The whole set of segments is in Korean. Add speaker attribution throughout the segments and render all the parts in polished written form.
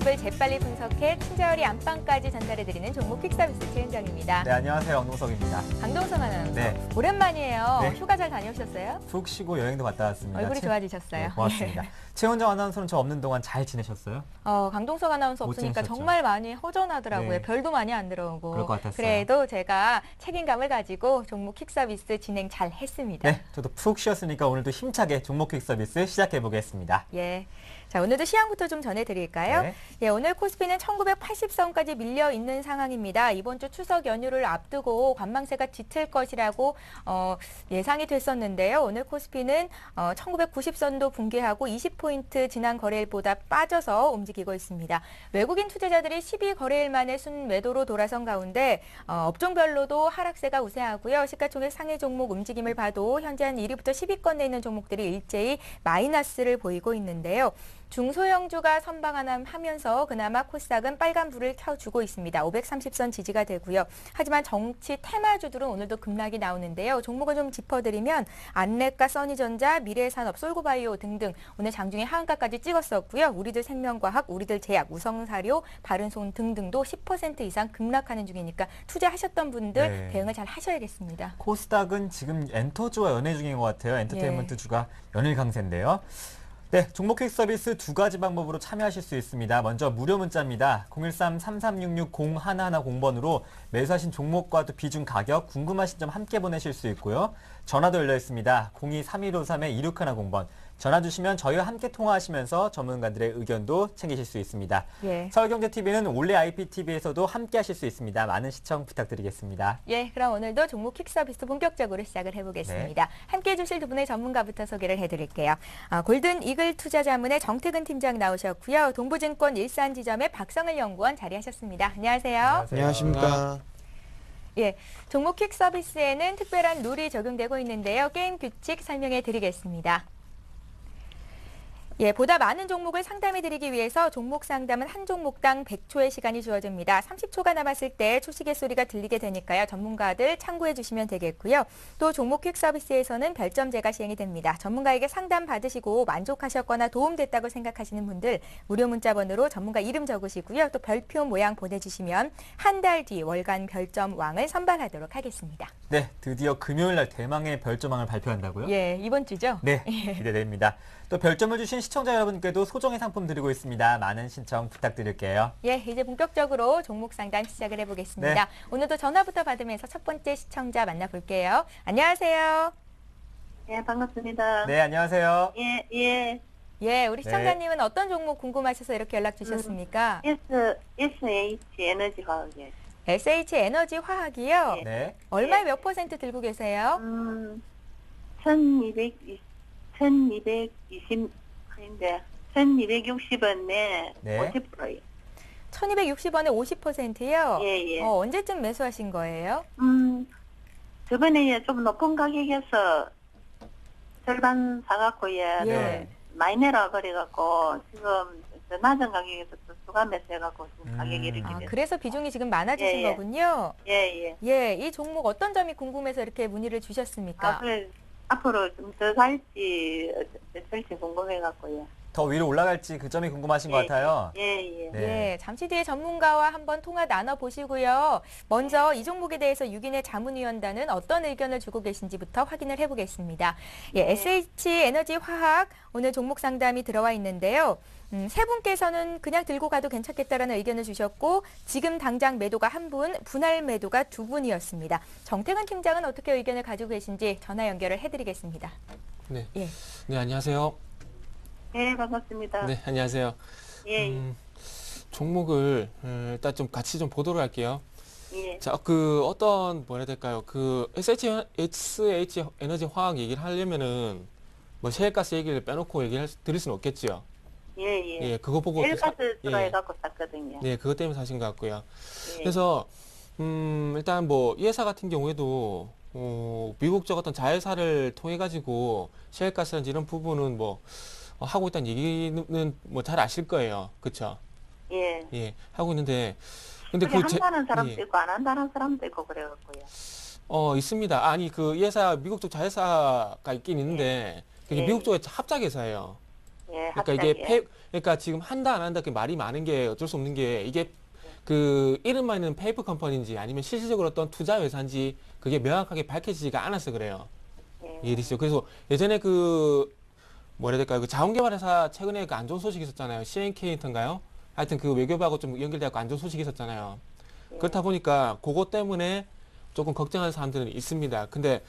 Speaker 1: 종목을 재빨리 분석해 투자율이 안방까지 전달해드리는 종목 퀵서비스 최은정입니다.
Speaker 2: 네, 안녕하세요. 강동석입니다.
Speaker 1: 강동석 아나운서.
Speaker 2: 네.
Speaker 1: 오랜만이에요.
Speaker 2: 네.
Speaker 1: 휴가 잘 다녀오셨어요?
Speaker 2: 푹 쉬고 여행도 갔다 왔습니다.
Speaker 1: 얼굴이 좋아지셨어요.
Speaker 2: 네, 고맙습니다. 최은정 아나운서는 저 없는 동안 잘 지내셨어요?
Speaker 1: 강동석 아나운서
Speaker 2: 못
Speaker 1: 없으니까
Speaker 2: 지내셨죠?
Speaker 1: 정말 많이 허전하더라고요.
Speaker 2: 네.
Speaker 1: 별도 많이 안 들어오고.
Speaker 2: 그럴 것 같았어요.
Speaker 1: 그래도 제가 책임감을 가지고 종목 퀵서비스 진행 잘 했습니다.
Speaker 2: 네, 저도 푹 쉬었으니까 오늘도 힘차게 종목 퀵 서비스 시작해 보겠습니다.
Speaker 1: 예. 자, 오늘도 시황부터 좀 전해드릴까요?
Speaker 2: 네.
Speaker 1: 예, 오늘 코스피는 1980선까지 밀려 있는 상황입니다. 이번 주 추석 연휴를 앞두고 관망세가 짙을 것이라고 예상이 됐었는데요. 오늘 코스피는 1990선도 붕괴하고 20포인트 지난 거래일보다 빠져서 움직이고 있습니다. 외국인 투자자들이 12거래일 만에 순매도로 돌아선 가운데 업종별로도 하락세가 우세하고요. 시가총액 상위 종목 움직임을 봐도 현재 한 1위부터 10위권에 있는 종목들이 일제히 마이너스를 보이고 있는데요. 중소형주가 선방하면서 그나마 코스닥은 빨간불을 켜주고 있습니다. 530선 지지가 되고요. 하지만 정치 테마주들은 오늘도 급락이 나오는데요. 종목을 좀 짚어드리면 안랩과 써니전자, 미래산업, 솔고바이오 등등 오늘 장중에 하한가까지 찍었었고요. 우리들 생명과학, 우리들 제약, 우성사료, 바른손 등등도 10% 이상 급락하는 중이니까 투자하셨던 분들
Speaker 2: 네.
Speaker 1: 대응을 잘 하셔야겠습니다.
Speaker 2: 코스닥은 지금 엔터주와 연애 중인 것 같아요. 엔터테인먼트 주가 연일 강세인데요. 네, 종목 퀵 서비스 두 가지 방법으로 참여하실 수 있습니다. 먼저 무료 문자입니다. 013-3366-0110번으로 매수하신 종목과 또 비중 가격, 궁금하신 점 함께 보내실 수 있고요. 전화도 열려 있습니다. 02-3153-2610번. 전화 주시면 저희와 함께 통화하시면서 전문가들의 의견도 챙기실 수 있습니다.
Speaker 1: 예.
Speaker 2: 서울경제TV는 올레 IPTV에서도 함께 하실 수 있습니다. 많은 시청 부탁드리겠습니다.
Speaker 1: 예, 그럼 오늘도 종목 퀵 서비스 본격적으로 시작을 해보겠습니다. 함께해 주실 두 분의 전문가부터 소개를 해드릴게요. 골든 이글 투자자문의 정태근 팀장 나오셨고요. 동부증권 일산지점의 박성을 연구원 자리하셨습니다. 안녕하세요.
Speaker 3: 안녕하십니까.
Speaker 1: 예, 종목 퀵 서비스에는 특별한 룰이 적용되고 있는데요. 게임 규칙 설명해 드리겠습니다. 예, 보다 많은 종목을 상담해드리기 위해서 종목 상담은 한 종목당 100초의 시간이 주어집니다. 30초가 남았을 때 초시계 소리가 들리게 되니까요. 전문가들 참고해 주시면 되겠고요. 또 종목 퀵 서비스에서는 별점제가 시행이 됩니다. 전문가에게 상담 받으시고 만족하셨거나 도움됐다고 생각하시는 분들 무료 문자 번호로 전문가 이름 적으시고요. 또 별표 모양 보내주시면 한 달 뒤 월간 별점 왕을 선발하도록 하겠습니다.
Speaker 2: 네, 드디어 금요일 날 대망의 별점왕을 발표한다고요?
Speaker 1: 예, 이번 주죠?
Speaker 2: 네, 기대됩니다. 또 별점을 주신 시청자 여러분께도 소정의 상품 드리고 있습니다. 많은 신청 부탁드릴게요.
Speaker 1: 예, 이제 본격적으로 종목 상담 시작을 해보겠습니다.
Speaker 2: 네.
Speaker 1: 오늘도 전화부터 받으면서 첫 번째 시청자 만나볼게요. 안녕하세요.
Speaker 4: 예, 반갑습니다.
Speaker 2: 네, 안녕하세요.
Speaker 4: 예, 예.
Speaker 1: 예, 우리 시청자님은 어떤 종목 궁금하셔서 이렇게 연락 주셨습니까?
Speaker 4: SH 에너지 화학이요.
Speaker 1: SH 에너지 화학이요?
Speaker 4: 예.
Speaker 2: 네.
Speaker 1: 얼마에 몇 퍼센트 들고 계세요?
Speaker 4: 1220, 아닌데, 1260원에
Speaker 2: 네.
Speaker 4: 50%요.
Speaker 1: 1260원에 50%요?
Speaker 4: 예, 예.
Speaker 1: 언제쯤 매수하신 거예요?
Speaker 4: 저번에 좀 높은 가격에서 절반 사갖고, 예.
Speaker 2: 네.
Speaker 4: 많이 내라 그래갖고, 지금 더 낮은 가격에서 또 추가 매수해갖고, 지금 가격이 이렇게
Speaker 1: 아,
Speaker 4: 됐어요.
Speaker 1: 그래서 비중이 지금 많아지신
Speaker 4: 예, 예.
Speaker 1: 거군요?
Speaker 4: 예, 예.
Speaker 1: 예, 이 종목 어떤 점이 궁금해서 이렇게 문의를 주셨습니까?
Speaker 4: 그래, 앞으로 좀 더 갈지, 어쩔지 궁금해갖고요.
Speaker 2: 더 위로 올라갈지 그 점이 궁금하신 것
Speaker 4: 예,
Speaker 2: 같아요.
Speaker 4: 예, 예.
Speaker 2: 네.
Speaker 1: 예, 잠시 뒤에 전문가와 한번 통화 나눠보시고요. 먼저 이 종목에 대해서 유기내 자문위원단은 어떤 의견을 주고 계신지부터 확인을 해보겠습니다. 예,
Speaker 4: 네.
Speaker 1: SH 에너지 화학 오늘 종목 상담이 들어와 있는데요. 세 분께서는 그냥 들고 가도 괜찮겠다라는 의견을 주셨고 지금 당장 매도가 한 분, 분할 매도가 두 분이었습니다. 정태근 팀장은 어떻게 의견을 가지고 계신지 전화 연결을 해드리겠습니다.
Speaker 3: 네.
Speaker 1: 예.
Speaker 3: 네, 안녕하세요.
Speaker 4: 예, 반갑습니다.
Speaker 3: 네, 안녕하세요.
Speaker 4: 예,
Speaker 3: 종목을 일단 좀 같이 좀 보도록 할게요.
Speaker 4: 예.
Speaker 3: 자, 어떤 뭐라 해야 될까요? SH 에너지 화학 얘기를 하려면은 뭐 셰일가스 얘기를 빼놓고 드릴 수는 없겠지요.
Speaker 4: 예, 예.
Speaker 3: 예, 그거 보고
Speaker 4: 헬가스
Speaker 3: 예.
Speaker 4: 들어해갖고 샀거든요.
Speaker 3: 네, 그것 때문에 사신 것 같고요.
Speaker 4: 예.
Speaker 3: 그래서 일단 뭐 이 회사 같은 경우에도 미국적 어떤 자회사를 통해 가지고 셰일가스라든지 이런 부분은 뭐 하고 있다는 얘기는 뭐 잘 아실 거예요. 그쵸?
Speaker 4: 예.
Speaker 3: 예, 하고 있는데 근데
Speaker 4: 그게 한다는 사람도
Speaker 3: 예.
Speaker 4: 있고 안 한다는 사람도 있고 그래갖고요.
Speaker 3: 있습니다. 아니 이 회사 미국 쪽 자회사가 있긴 있는데 그게
Speaker 4: 예.
Speaker 3: 미국 쪽의 합작회사예요.
Speaker 4: 예,
Speaker 3: 그러니까 이게
Speaker 4: 합작이요.
Speaker 3: 그러니까 지금 한다 안 한다 그 말이 많은 게 어쩔 수 없는 게 이게 그 이름만 있는 페이퍼 컴퍼니인지 아니면 실질적으로 어떤 투자 회사인지 그게 명확하게 밝혀지지가 않아서 그래요.
Speaker 4: 예.
Speaker 3: 이해되시죠? 그래서 예전에 그 뭐라 해야 될까요? 그 자원개발회사 최근에 그 안 좋은 소식이 있었잖아요. CNK인가요? 하여튼 그 외교부하고 좀 연결돼서 안 좋은 소식이 있었잖아요.
Speaker 4: 예.
Speaker 3: 그렇다 보니까 그것 때문에 조금 걱정하는 사람들은 있습니다. 근데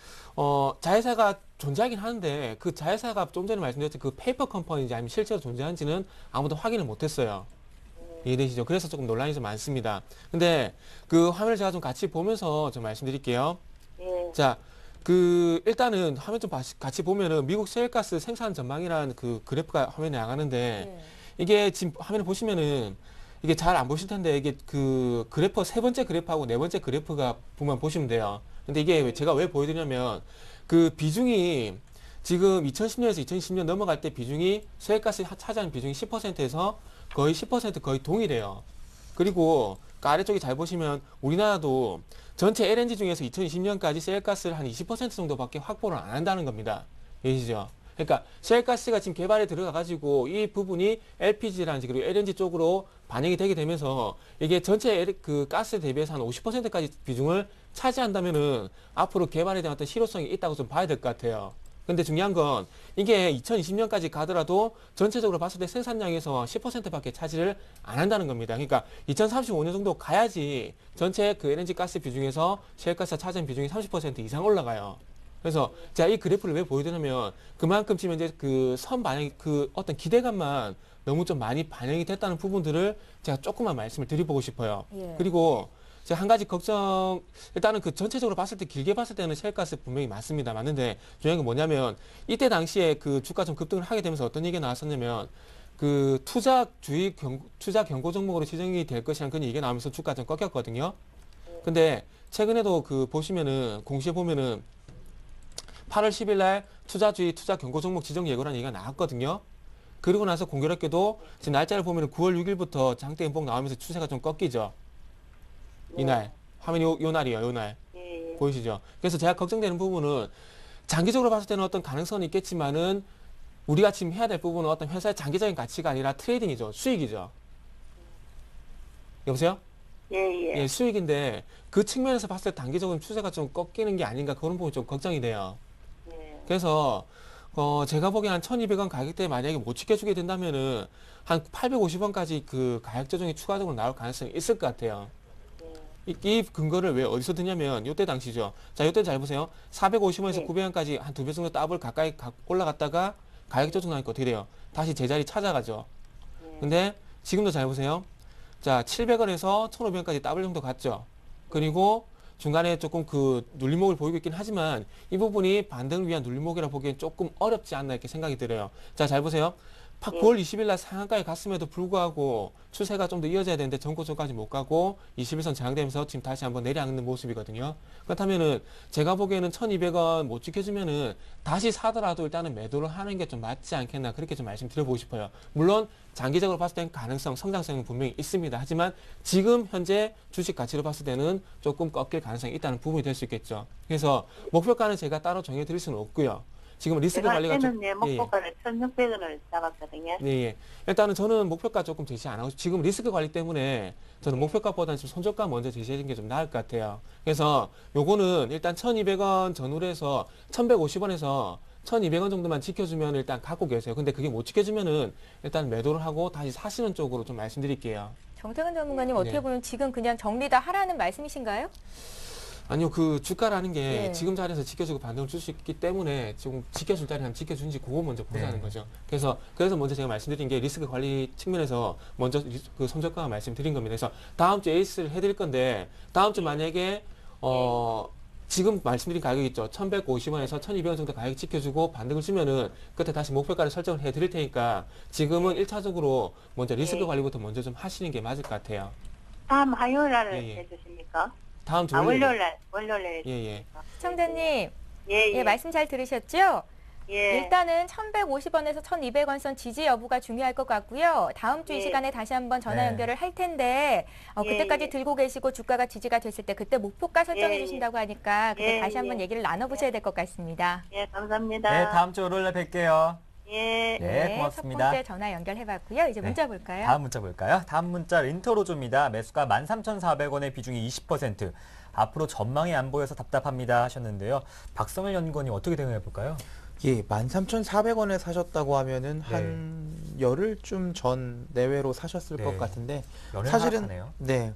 Speaker 3: 자회사가 존재하긴 하는데 그 자회사가 좀 전에 말씀드렸던 그 페이퍼 컴퍼니인지 아니면 실제로 존재하는지는 아무도 확인을 못했어요. 이해되시죠? 그래서 조금 논란이 좀 많습니다. 근데 그 화면을 제가 좀 같이 보면서 좀 말씀드릴게요.
Speaker 4: 예.
Speaker 3: 자, 그 일단은 화면 좀 같이 보면은 미국 셰일가스 생산 전망이라는 그 그래프가 화면에 나가는데
Speaker 1: 네.
Speaker 3: 이게 지금 화면을 보시면은 이게 잘 안 보실 텐데 이게 그 그래프 세 번째 그래프하고 네 번째 그래프가 보면 보시면 돼요. 근데 이게 제가 왜 보여드리냐면 그 비중이 지금 2010년에서 2010년 넘어갈 때 비중이 셰일가스 차지하는 비중이 10%에서 거의 10% 거의 동일해요. 그리고 그 아래쪽에 잘 보시면 우리나라도 전체 LNG 중에서 2020년까지 셰일가스를 한 20% 정도밖에 확보를 안 한다는 겁니다. 이해지죠? 그러니까 셰일가스가 지금 개발에 들어가가지고 이 부분이 LPG라든지 그리고 LNG 쪽으로 반영이 되게 되면서 이게 전체 그 가스 대비해서 한 50%까지 비중을 차지한다면은 앞으로 개발에 대한 어떤 실효성이 있다고 좀 봐야 될 것 같아요. 근데 중요한 건 이게 2020년까지 가더라도 전체적으로 봤을 때 생산량에서 10%밖에 차지를 안 한다는 겁니다. 그러니까 2035년 정도 가야지 전체 그 LNG 가스 비중에서 셰일가스가 차지하는 비중이 30% 이상 올라가요. 그래서 제가 이 그래프를 왜 보여드냐면 그만큼 지금 이제 그 선 반영이 그 어떤 기대감만 너무 좀 많이 반영이 됐다는 부분들을 제가 조금만 말씀을 드려보고 싶어요.
Speaker 1: 예.
Speaker 3: 그리고 제가 한 가지 걱정, 일단은 그 전체적으로 봤을 때 길게 봤을 때는 셰일가스 분명히 맞습니다. 맞는데 중요한 건 뭐냐면 이때 당시에 그 주가 좀 급등을 하게 되면서 어떤 얘기가 나왔었냐면 그 투자 경고 종목으로 지정이 될 것이라는 그런 얘기가 나오면서 주가 좀 꺾였거든요. 근데 최근에도 그 보시면은 공시에 보면은 8월 10일 날 투자 경고 종목 지정 예고라는 얘기가 나왔거든요. 그리고 나서 공교롭게도 지금 날짜를 보면 9월 6일부터 장대 음봉 나오면서 추세가 좀 꺾이죠. 이날 화면이 요 날이에요. 요 날
Speaker 4: 예.
Speaker 3: 보이시죠? 그래서 제가 걱정되는 부분은 장기적으로 봤을 때는 어떤 가능성은 있겠지만은 우리가 지금 해야 될 부분은 어떤 회사의 장기적인 가치가 아니라 트레이딩이죠. 수익이죠. 여보세요?
Speaker 4: 예. 예.
Speaker 3: 예, 수익인데 그 측면에서 봤을 때 단기적으로 추세가 좀 꺾이는 게 아닌가 그런 부분이 좀 걱정이 돼요.
Speaker 4: 예.
Speaker 3: 그래서 제가 보기엔 한 1,200원 가격대에 만약에 못 지켜주게 된다면은 한 850원까지 그 가격 조정이 추가적으로 나올 가능성이 있을 것 같아요. 이 근거를 왜 어디서 드냐면 요때 당시죠. 자, 요때 잘 보세요. 450원에서
Speaker 4: 네.
Speaker 3: 900원까지 한 2배 정도 더블 가까이 올라갔다가 가격 조정하니까 어떻게 돼요? 다시 제자리 찾아가죠. 근데 지금도 잘 보세요. 자, 700원에서 1,500원까지 더블 정도 갔죠. 그리고 중간에 조금 그 눌림목을 보이고 있긴 하지만 이 부분이 반등을 위한 눌림목이라 보기엔 조금 어렵지 않나 이렇게 생각이 들어요. 자, 잘 보세요. 9월 20일 날 상한가에 갔음에도 불구하고 추세가 좀 더 이어져야 되는데 전고점까지 못 가고 21선 저항되면서 지금 다시 한번 내려앉는 모습이거든요. 그렇다면은 제가 보기에는 1,200원 못 지켜주면은 다시 사더라도 일단은 매도를 하는 게 좀 맞지 않겠나 그렇게 좀 말씀드려보고 싶어요. 물론 장기적으로 봤을 때는 가능성, 성장성은 분명히 있습니다. 하지만 지금 현재 주식 가치로 봤을 때는 조금 꺾일 가능성이 있다는 부분이 될 수 있겠죠. 그래서 목표가는 제가 따로 정해드릴 수는 없고요. 지금 리스크
Speaker 4: 제가
Speaker 3: 관리가
Speaker 4: 때는 내
Speaker 3: 예, 예.
Speaker 4: 목표가를 1,600원을 잡았거든요.
Speaker 3: 네, 예. 일단은 저는 목표가 조금 제시 안 하고 지금 리스크 관리 때문에 저는 목표가보다는 좀 손절가 먼저 제시하는 게 좀 나을 것 같아요. 그래서 요거는 일단 1,200원 전후로 해서 1,150원에서 1,200원 정도만 지켜주면 일단 갖고 계세요. 근데 그게 못 지켜주면은 일단 매도를 하고 다시 사시는 쪽으로 좀 말씀드릴게요.
Speaker 1: 정태근 전문가님 어떻게
Speaker 3: 네.
Speaker 1: 보면 지금 그냥 정리 다 하라는 말씀이신가요?
Speaker 3: 아니요, 그 주가라는 게
Speaker 1: 네.
Speaker 3: 지금 자리에서 지켜주고 반등을 줄 수 있기 때문에 지금 지켜줄 자리 한번 지켜준지 그거 먼저 보자는
Speaker 2: 네.
Speaker 3: 거죠. 그래서 먼저 제가 말씀드린 게 리스크 관리 측면에서 먼저 그 손절가 말씀드린 겁니다. 그래서 다음 주 에이스를 해드릴 건데 다음 주 만약에 지금 말씀드린 가격이 있죠. 1,150원에서 1,200원 정도 가격 지켜주고 반등을 주면은 그때 다시 목표가를 설정을 해드릴 테니까 지금은 1차적으로 먼저 리스크
Speaker 4: 네.
Speaker 3: 관리부터 먼저 좀 하시는 게 맞을 것 같아요.
Speaker 4: 다음 화요일 날
Speaker 3: 예, 예.
Speaker 4: 해주십니까?
Speaker 3: 다음 주
Speaker 4: 월요일 날
Speaker 3: 예, 예.
Speaker 4: 해주십니까?
Speaker 1: 시청자님,
Speaker 4: 예, 예.
Speaker 1: 예, 말씀 잘 들으셨죠?
Speaker 4: 예.
Speaker 1: 일단은 1,150원에서 1,200원 선 지지 여부가 중요할 것 같고요. 다음 주 이
Speaker 4: 예.
Speaker 1: 시간에 다시 한번 전화
Speaker 2: 네.
Speaker 1: 연결을 할 텐데
Speaker 4: 예,
Speaker 1: 그때까지
Speaker 4: 예.
Speaker 1: 들고 계시고 주가가 지지가 됐을 때 그때 목표가 설정해
Speaker 4: 예,
Speaker 1: 주신다고 하니까 그때
Speaker 4: 예,
Speaker 1: 다시 한번
Speaker 4: 예.
Speaker 1: 얘기를 나눠보셔야 될 것 같습니다.
Speaker 4: 예, 감사합니다.
Speaker 2: 네, 다음 주 월요일에 뵐게요.
Speaker 4: 예.
Speaker 2: 네,
Speaker 1: 첫
Speaker 2: 고맙습니다.
Speaker 1: 번째 전화 연결해봤고요. 이제
Speaker 2: 네.
Speaker 1: 문자 볼까요?
Speaker 2: 다음 문자 볼까요? 다음 문자 인터로조입니다. 매수가 13,400원의 비중이 20%. 앞으로 전망이 안 보여서 답답합니다 하셨는데요. 박성일 연구원님 어떻게 대응해 볼까요?
Speaker 5: 예, 13,400원에 사셨다고 하면은
Speaker 2: 네.
Speaker 5: 한 열흘쯤 전 내외로 사셨을
Speaker 2: 네.
Speaker 5: 것 같은데
Speaker 2: 연애
Speaker 5: 사실은
Speaker 2: 하락하네요.
Speaker 5: 네.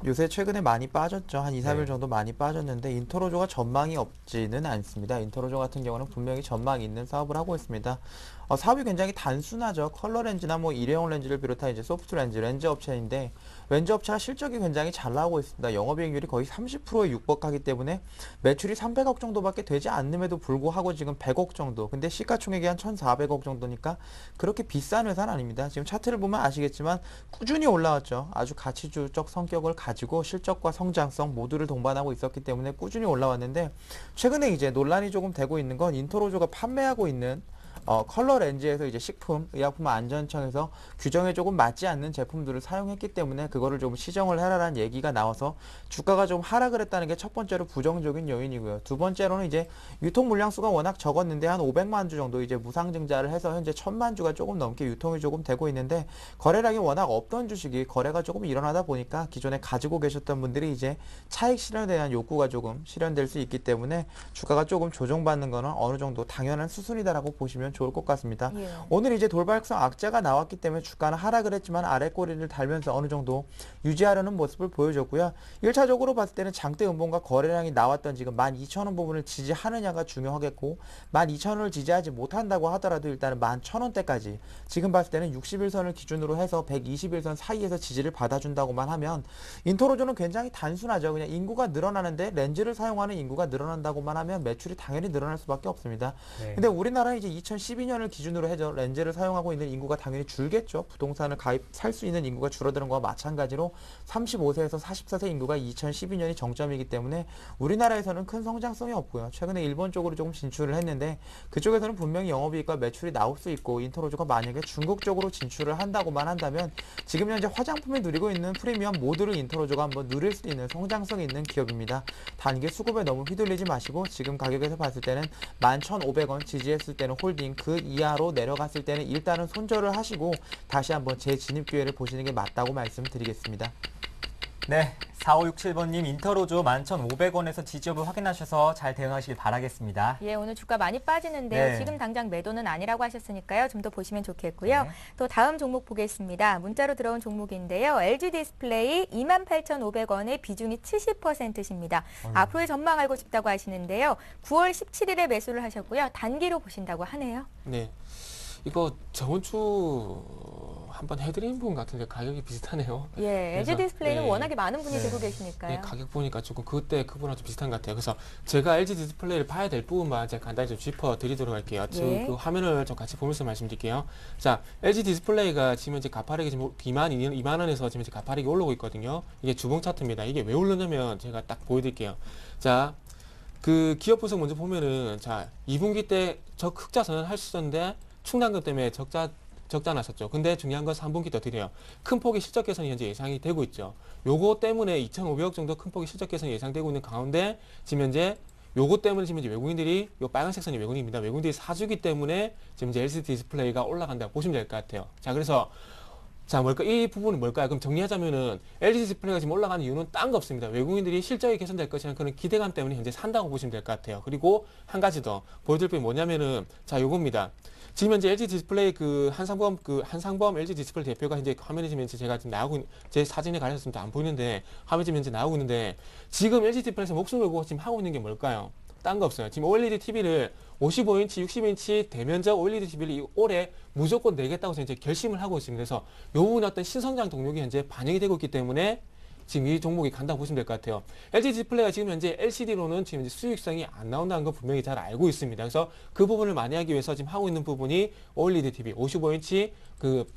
Speaker 5: 요새 최근에 많이 빠졌죠. 한 2, 3일
Speaker 2: 네.
Speaker 5: 정도 많이 빠졌는데 인터로조가 전망이 없지는 않습니다. 인터로조 같은 경우는 분명히 전망이 있는 사업을 하고 있습니다. 사업이 굉장히 단순하죠. 컬러 렌즈나 뭐 일회용 렌즈를 비롯한 이제 소프트 렌즈 업체인데 렌즈 업체가 실적이 굉장히 잘 나오고 있습니다. 영업이익률이 거의 30%에 육박하기 때문에 매출이 300억 정도밖에 되지 않음에도 불구하고 지금 100억 정도. 근데 시가총액이 한 1,400억 정도니까 그렇게 비싼 회사는 아닙니다. 지금 차트를 보면 아시겠지만 꾸준히 올라왔죠. 아주 가치주적 성격을 가지고 실적과 성장성 모두를 동반하고 있었기 때문에 꾸준히 올라왔는데 최근에 이제 논란이 조금 되고 있는 건 인터로조가 판매하고 있는 컬러 렌즈에서 이제 식품, 의약품안전청에서 규정에 조금 맞지 않는 제품들을 사용했기 때문에 그거를 좀 시정을 해라라는 얘기가 나와서 주가가 좀 하락을 했다는 게 첫 번째로 부정적인 요인이고요. 두 번째로는 이제 유통 물량수가 워낙 적었는데 한 500만 주 정도 이제 무상증자를 해서 현재 1000만 주가 조금 넘게 유통이 조금 되고 있는데 거래량이 워낙 없던 주식이 거래가 조금 일어나다 보니까 기존에 가지고 계셨던 분들이 이제 차익 실현에 대한 욕구가 조금 실현될 수 있기 때문에 주가가 조금 조정받는 거는 어느 정도 당연한 수순이다라고 보시면 좋을 것 같습니다.
Speaker 1: 예.
Speaker 5: 오늘 이제 돌발성 악재가 나왔기 때문에 주가는 하락을 했지만 아래 꼬리를 달면서 어느 정도 유지하려는 모습을 보여줬고요. 1차적으로 봤을 때는 장대 음봉과 거래량이 나왔던 지금 12,000원 부분을 지지하느냐가 중요하겠고 12,000원을 지지하지 못한다고 하더라도 일단은 11,000원대까지 지금 봤을 때는 61선을 기준으로 해서 121선 사이에서 지지를 받아준다고만 하면 인터로조는 굉장히 단순하죠. 그냥 인구가 늘어나는데 렌즈를 사용하는 인구가 늘어난다고만 하면 매출이 당연히 늘어날 수밖에 없습니다.
Speaker 2: 네.
Speaker 5: 근데 우리나라는 이제 2012년을 기준으로 해서 렌즈를 사용하고 있는 인구가 당연히 줄겠죠. 부동산을 살 수 있는 인구가 줄어드는 거와 마찬가지로 35세에서 44세 인구가 2012년이 정점이기 때문에 우리나라에서는 큰 성장성이 없고요. 최근에 일본 쪽으로 조금 진출을 했는데 그쪽에서는 분명히 영업이익과 매출이 나올 수 있고 인터로조가 만약에 중국 쪽으로 진출을 한다고만 한다면 지금 현재 화장품에 누리고 있는 프리미엄 모드를 인터로조가 한번 누릴 수 있는 성장성이 있는 기업입니다. 단기 수급에 너무 휘둘리지 마시고 지금 가격에서 봤을 때는 11,500원 지지했을 때는 홀딩 그 이하로 내려갔을 때는 일단은 손절을 하시고 다시 한번 재진입 기회를 보시는 게 맞다고 말씀드리겠습니다.
Speaker 2: 네, 4567번님 인터로조 11,500원에서 지지업을 확인하셔서 잘 대응하시길 바라겠습니다.
Speaker 1: 예, 오늘 주가 많이 빠지는데요.
Speaker 2: 네.
Speaker 1: 지금 당장 매도는 아니라고 하셨으니까요. 좀 더 보시면 좋겠고요.
Speaker 2: 네.
Speaker 1: 또 다음 종목 보겠습니다. 문자로 들어온 종목인데요. LG 디스플레이 28,500원의 비중이 70%십니다. 앞으로의 전망 알고 싶다고 하시는데요. 9월 17일에 매수를 하셨고요. 단기로 보신다고 하네요.
Speaker 3: 네. 이거 저번 주 한번 해드린 분 같은데 가격이 비슷하네요.
Speaker 1: 예, LG
Speaker 3: 그래서,
Speaker 1: 디스플레이는
Speaker 3: 네.
Speaker 1: 워낙에 많은 분이
Speaker 2: 네.
Speaker 1: 들고 계시니까요.
Speaker 3: 네, 가격 보니까 조금 그때 그분하고 좀 비슷한 것 같아요. 그래서 제가 LG 디스플레이를 봐야 될 부분만 제가 간단히 좀 짚어드리도록 할게요.
Speaker 1: 예.
Speaker 3: 그 화면을 좀 같이 보면서 말씀드릴게요. 자, LG 디스플레이가 지금 이제 가파르게 지금 2만 원에서 지금 이제 가파르게 올라오고 있거든요. 이게 주봉 차트입니다. 이게 왜 올랐냐면 제가 딱 보여드릴게요. 자, 그 기업 분석 먼저 보면은 자, 2분기 때 흑자 선언할 수 있었는데 충당금 때문에 적자 났었죠. 근데 중요한 건 3분기 더 드려요. 큰 폭의 실적 개선이 현재 예상이 되고 있죠. 요거 때문에 2,500억 정도 큰 폭의 실적 개선이 예상되고 있는 가운데 지금 현재 요거 때문에 지금 이제 외국인들이 요 빨간색 선이 외국인입니다. 외국인들이 사주기 때문에 지금 이제 LCD 디스플레이가 올라간다고 보시면 될 것 같아요. 자, 그래서 자, 이 부분은 뭘까요? 그럼 정리하자면은 LG 디스플레이가 지금 올라가는 이유는 딴 거 없습니다. 외국인들이 실적이 개선될 것이라는 그런 기대감 때문에 현재 산다고 보시면 될 것 같아요. 그리고 한 가지 더 보여드릴 게 뭐냐면은 자, 요겁니다. 지금 현재 LG 디스플레이 한상범 LG 디스플레이 대표가 현재 화면에 지금 제가 지금 제 사진에 가렸습니다. 안 보이는데 화면에 지금 현재 나오고 있는데 지금 LG 디스플레이에서 목숨을 걸고 지금 하고 있는 게 뭘까요? 딴 거 없어요. 지금 OLED TV를 55인치, 60인치 대면적 OLED TV를 올해 무조건 내겠다고 이제 결심을 하고 있습니다. 그래서 요 부분 어떤 신성장 동력이 현재 반영이 되고 있기 때문에 지금 이 종목이 간다고 보시면 될 것 같아요. LG 디스플레이가 지금 현재 LCD로는 지금 이제 수익성이 안 나온다는 건 분명히 잘 알고 있습니다. 그래서 그 부분을 만회하기 위해서 지금 하고 있는 부분이 OLED TV, 55인치 그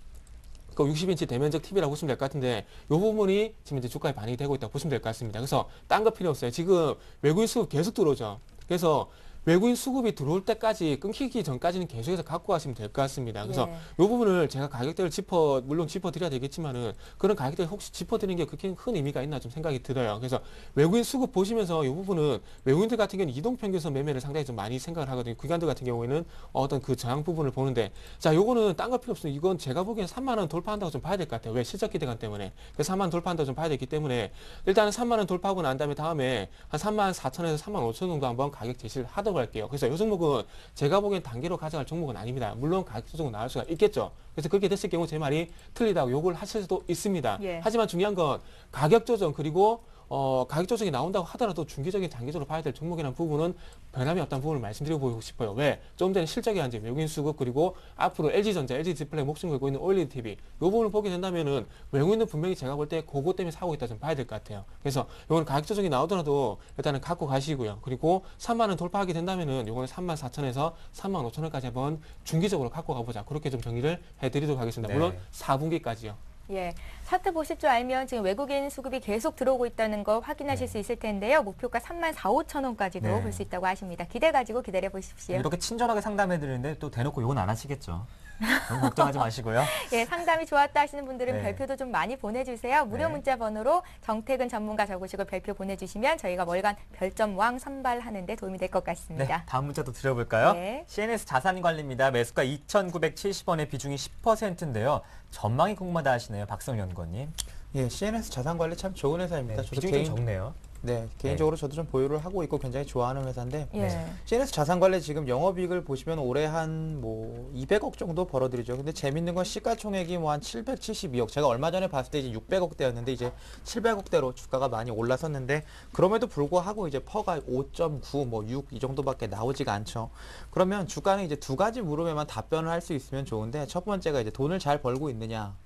Speaker 3: 60인치 대면적 TV라고 보시면 될 것 같은데 이 부분이 지금 이제 주가에 반영이 되고 있다고 보시면 될 것 같습니다. 그래서 딴 거 필요 없어요. 지금 외국인 수급 계속 들어오죠. 그래서 외국인 수급이 들어올 때까지 끊기기 전까지는 계속해서 갖고 가시면 될 것 같습니다. 그래서
Speaker 1: 네.
Speaker 3: 이 부분을 제가 가격대를 물론 짚어드려야 되겠지만은 그런 가격대를 혹시 짚어드리는 게 그렇게 큰 의미가 있나 좀 생각이 들어요. 그래서 외국인 수급 보시면서 이 부분은 외국인들 같은 경우는 이동평균선 매매를 상당히 좀 많이 생각을 하거든요. 기관들 같은 경우에는 어떤 그 저항 부분을 보는데 자, 요거는 딴 거 필요 없어요. 이건 제가 보기엔 3만 원 돌파한다고 좀 봐야 될 것 같아요. 왜? 실적 기대감 때문에. 그래서 3만 원 돌파한다고 좀 봐야 되기 때문에 일단은 3만 원 돌파하고 난 다음에 한 3만 4천에서 3만 5천 정도 한번 가격 제시를 하도록 할게요. 그래서 이 종목은 제가 보기엔 단기로 가져갈 종목은 아닙니다. 물론 가격 조정은 나올 수가 있겠죠. 그래서 그렇게 됐을 경우 제 말이 틀리다고 욕을 하실 수도 있습니다.
Speaker 1: 예.
Speaker 3: 하지만 중요한 건 가격 조정 그리고 가격 조정이 나온다고 하더라도 중기적인 단기적으로 봐야 될 종목이라는 부분은 변함이 없다는 부분을 말씀드리고 싶어요. 왜? 좀 전에 실적이 한지 외국인 수급 그리고 앞으로 LG전자, LG디스플레이 목숨 걸고 있는 OLED TV 이 부분을 보게 된다면은 외국인은 분명히 제가 볼 때 그거 때문에 사고 있다 좀 봐야 될 것 같아요. 그래서 이거는 가격 조정이 나오더라도 일단은 갖고 가시고요. 그리고 3만 원 돌파하게 된다면은 이거는 3만 4천에서 3만 5천 원까지 한번 중기적으로 갖고 가보자. 그렇게 좀 정리를 해드리도록 하겠습니다.
Speaker 2: 네.
Speaker 3: 물론 4분기까지요.
Speaker 1: 예, 차트 보실 줄 알면 지금 외국인 수급이 계속 들어오고 있다는 거 확인하실 수 있을 텐데요. 목표가 3만 4, 5천 원까지도
Speaker 2: 네.
Speaker 1: 볼 수 있다고 하십니다. 기대 가지고 기다려 보십시오.
Speaker 2: 이렇게 친절하게 상담해드리는데 또 대놓고 욕은 안 하시겠죠? 너무 걱정하지 마시고요.
Speaker 1: 예, 상담이 좋았다 하시는 분들은
Speaker 2: 네.
Speaker 1: 별표도 좀 많이 보내주세요. 무료
Speaker 2: 네.
Speaker 1: 문자 번호로 정택은 전문가 적으시고 별표 보내주시면 저희가 월간 별점왕 선발하는 데 도움이 될 것
Speaker 2: 네,
Speaker 1: 같습니다.
Speaker 2: 다음 문자도 드려볼까요?
Speaker 1: 네.
Speaker 2: CNS 자산관리입니다. 매수가 2,970원에 비중이 10%인데요. 전망이 궁금하다 하시네요. 박성 연구원님.
Speaker 5: 예, CNS 자산관리 참 좋은 회사입니다. 저도
Speaker 2: 비중이 좀 적네요.
Speaker 5: 개인적으로 저도 좀 보유를 하고 있고 굉장히 좋아하는 회사인데
Speaker 1: 예.
Speaker 5: CNS 자산관리 지금 영업이익을 보시면 올해 한 뭐 200억 정도 벌어들이죠. 근데 재밌는 건 시가총액이 뭐 한 772억. 제가 얼마 전에 봤을 때 이제 600억대였는데 이제 700억대로 주가가 많이 올라섰는데 그럼에도 불구하고 이제 퍼가 5.9, 뭐 6 이 정도밖에 나오지가 않죠. 그러면 주가는 이제 두 가지 물음에만 답변을 할 수 있으면 좋은데 첫 번째가 이제 돈을 잘 벌고 있느냐.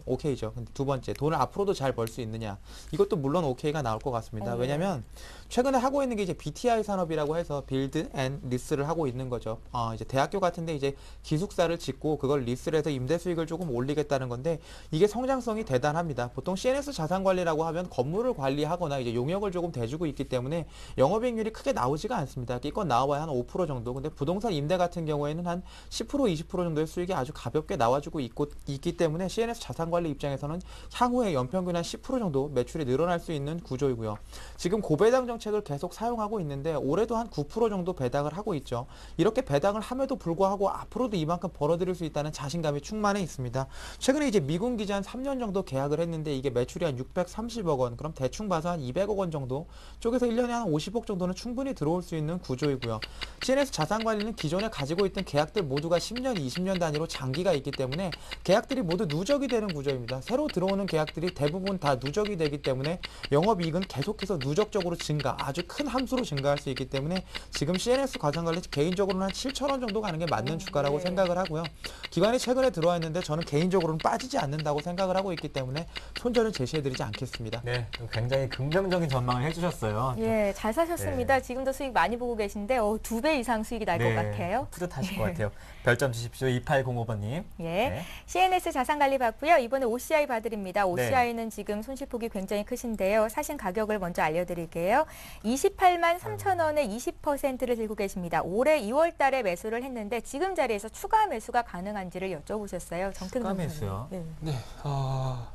Speaker 5: 오케이죠. 근데 두 번째, 돈을 앞으로도 잘 벌 수 있느냐. 이것도 물론 오케이가 나올 것 같습니다.
Speaker 1: 네.
Speaker 5: 왜냐면 최근에 하고 있는 게 이제 BTI 산업이라고 해서 빌드 앤 리스를 하고 있는 거죠. 이제 대학교 같은데 이제 기숙사를 짓고 그걸 리스를 해서 임대 수익을 조금 올리겠다는 건데 이게 성장성이 대단합니다. 보통 CNS 자산관리라고 하면 건물을 관리하거나 이제 용역을 조금 대주고 있기 때문에 영업이익률이 크게 나오지가 않습니다. 이건 나와야 한 5% 정도. 근데 부동산 임대 같은 경우에는 한 10%, 20% 정도의 수익이 아주 가볍게 나와주고 있기 때문에 CNS 자산관리 입장에서는 향후에 연평균 한 10% 정도 매출이 늘어날 수 있는 구조이고요. 지금 고배당 정책을 계속 사용하고 있는데 올해도 한 9% 정도 배당을 하고 있죠. 이렇게 배당을 함에도 불구하고 앞으로도 이만큼 벌어들일 수 있다는 자신감이 충만해 있습니다. 최근에 이제 미군 기지 한 3년 정도 계약을 했는데 이게 매출이 한 630억 원, 그럼 대충 봐서 한 200억 원 정도 쪽에서 1년에 한 50억 정도는 충분히 들어올 수 있는 구조이고요. CNS 자산관리는 기존에 가지고 있던 계약들 모두가 10년, 20년 단위로 장기가 있기 때문에 계약들이 모두 누적이 되는 구조입니다. 새로 들어오는 계약들이 대부분 다 누적이 되기 때문에 영업이익은 계속해서 누적적으로 증가, 아주 큰 함수로 증가할 수 있기 때문에 지금 CNS 자산관리 개인적으로는 한 7,000원 정도 가는 게 맞는 주가라고
Speaker 1: 네.
Speaker 5: 생각을 하고요. 기관이 최근에 들어와 있는데 저는 개인적으로는 빠지지 않는다고 생각을 하고 있기 때문에 손절은 제시해드리지 않겠습니다.
Speaker 2: 네, 굉장히 긍정적인 전망을 해주셨어요.
Speaker 1: 예, 잘 사셨습니다.
Speaker 2: 네.
Speaker 1: 지금도 수익 많이 보고 계신데 2배 이상 수익이 날 것 같아요.
Speaker 2: 뿌듯하실 것 같아요. 별점 주십시오. 2805번님.
Speaker 1: 예,
Speaker 2: 네.
Speaker 1: CNS 자산관리 받고요. 이번에 OCI 봐드립니다. OCI는 지금 손실폭이 굉장히 크신데요. 사신 가격을 먼저 알려드릴게요. 28만 3천 원에 20%를 들고 계십니다. 올해 2월 달에 매수를 했는데 지금 자리에서 추가 매수가 가능한지를 여쭤보셨어요. 정택
Speaker 2: 추가
Speaker 1: 선생님.
Speaker 2: 매수요?
Speaker 1: 네.
Speaker 3: 네,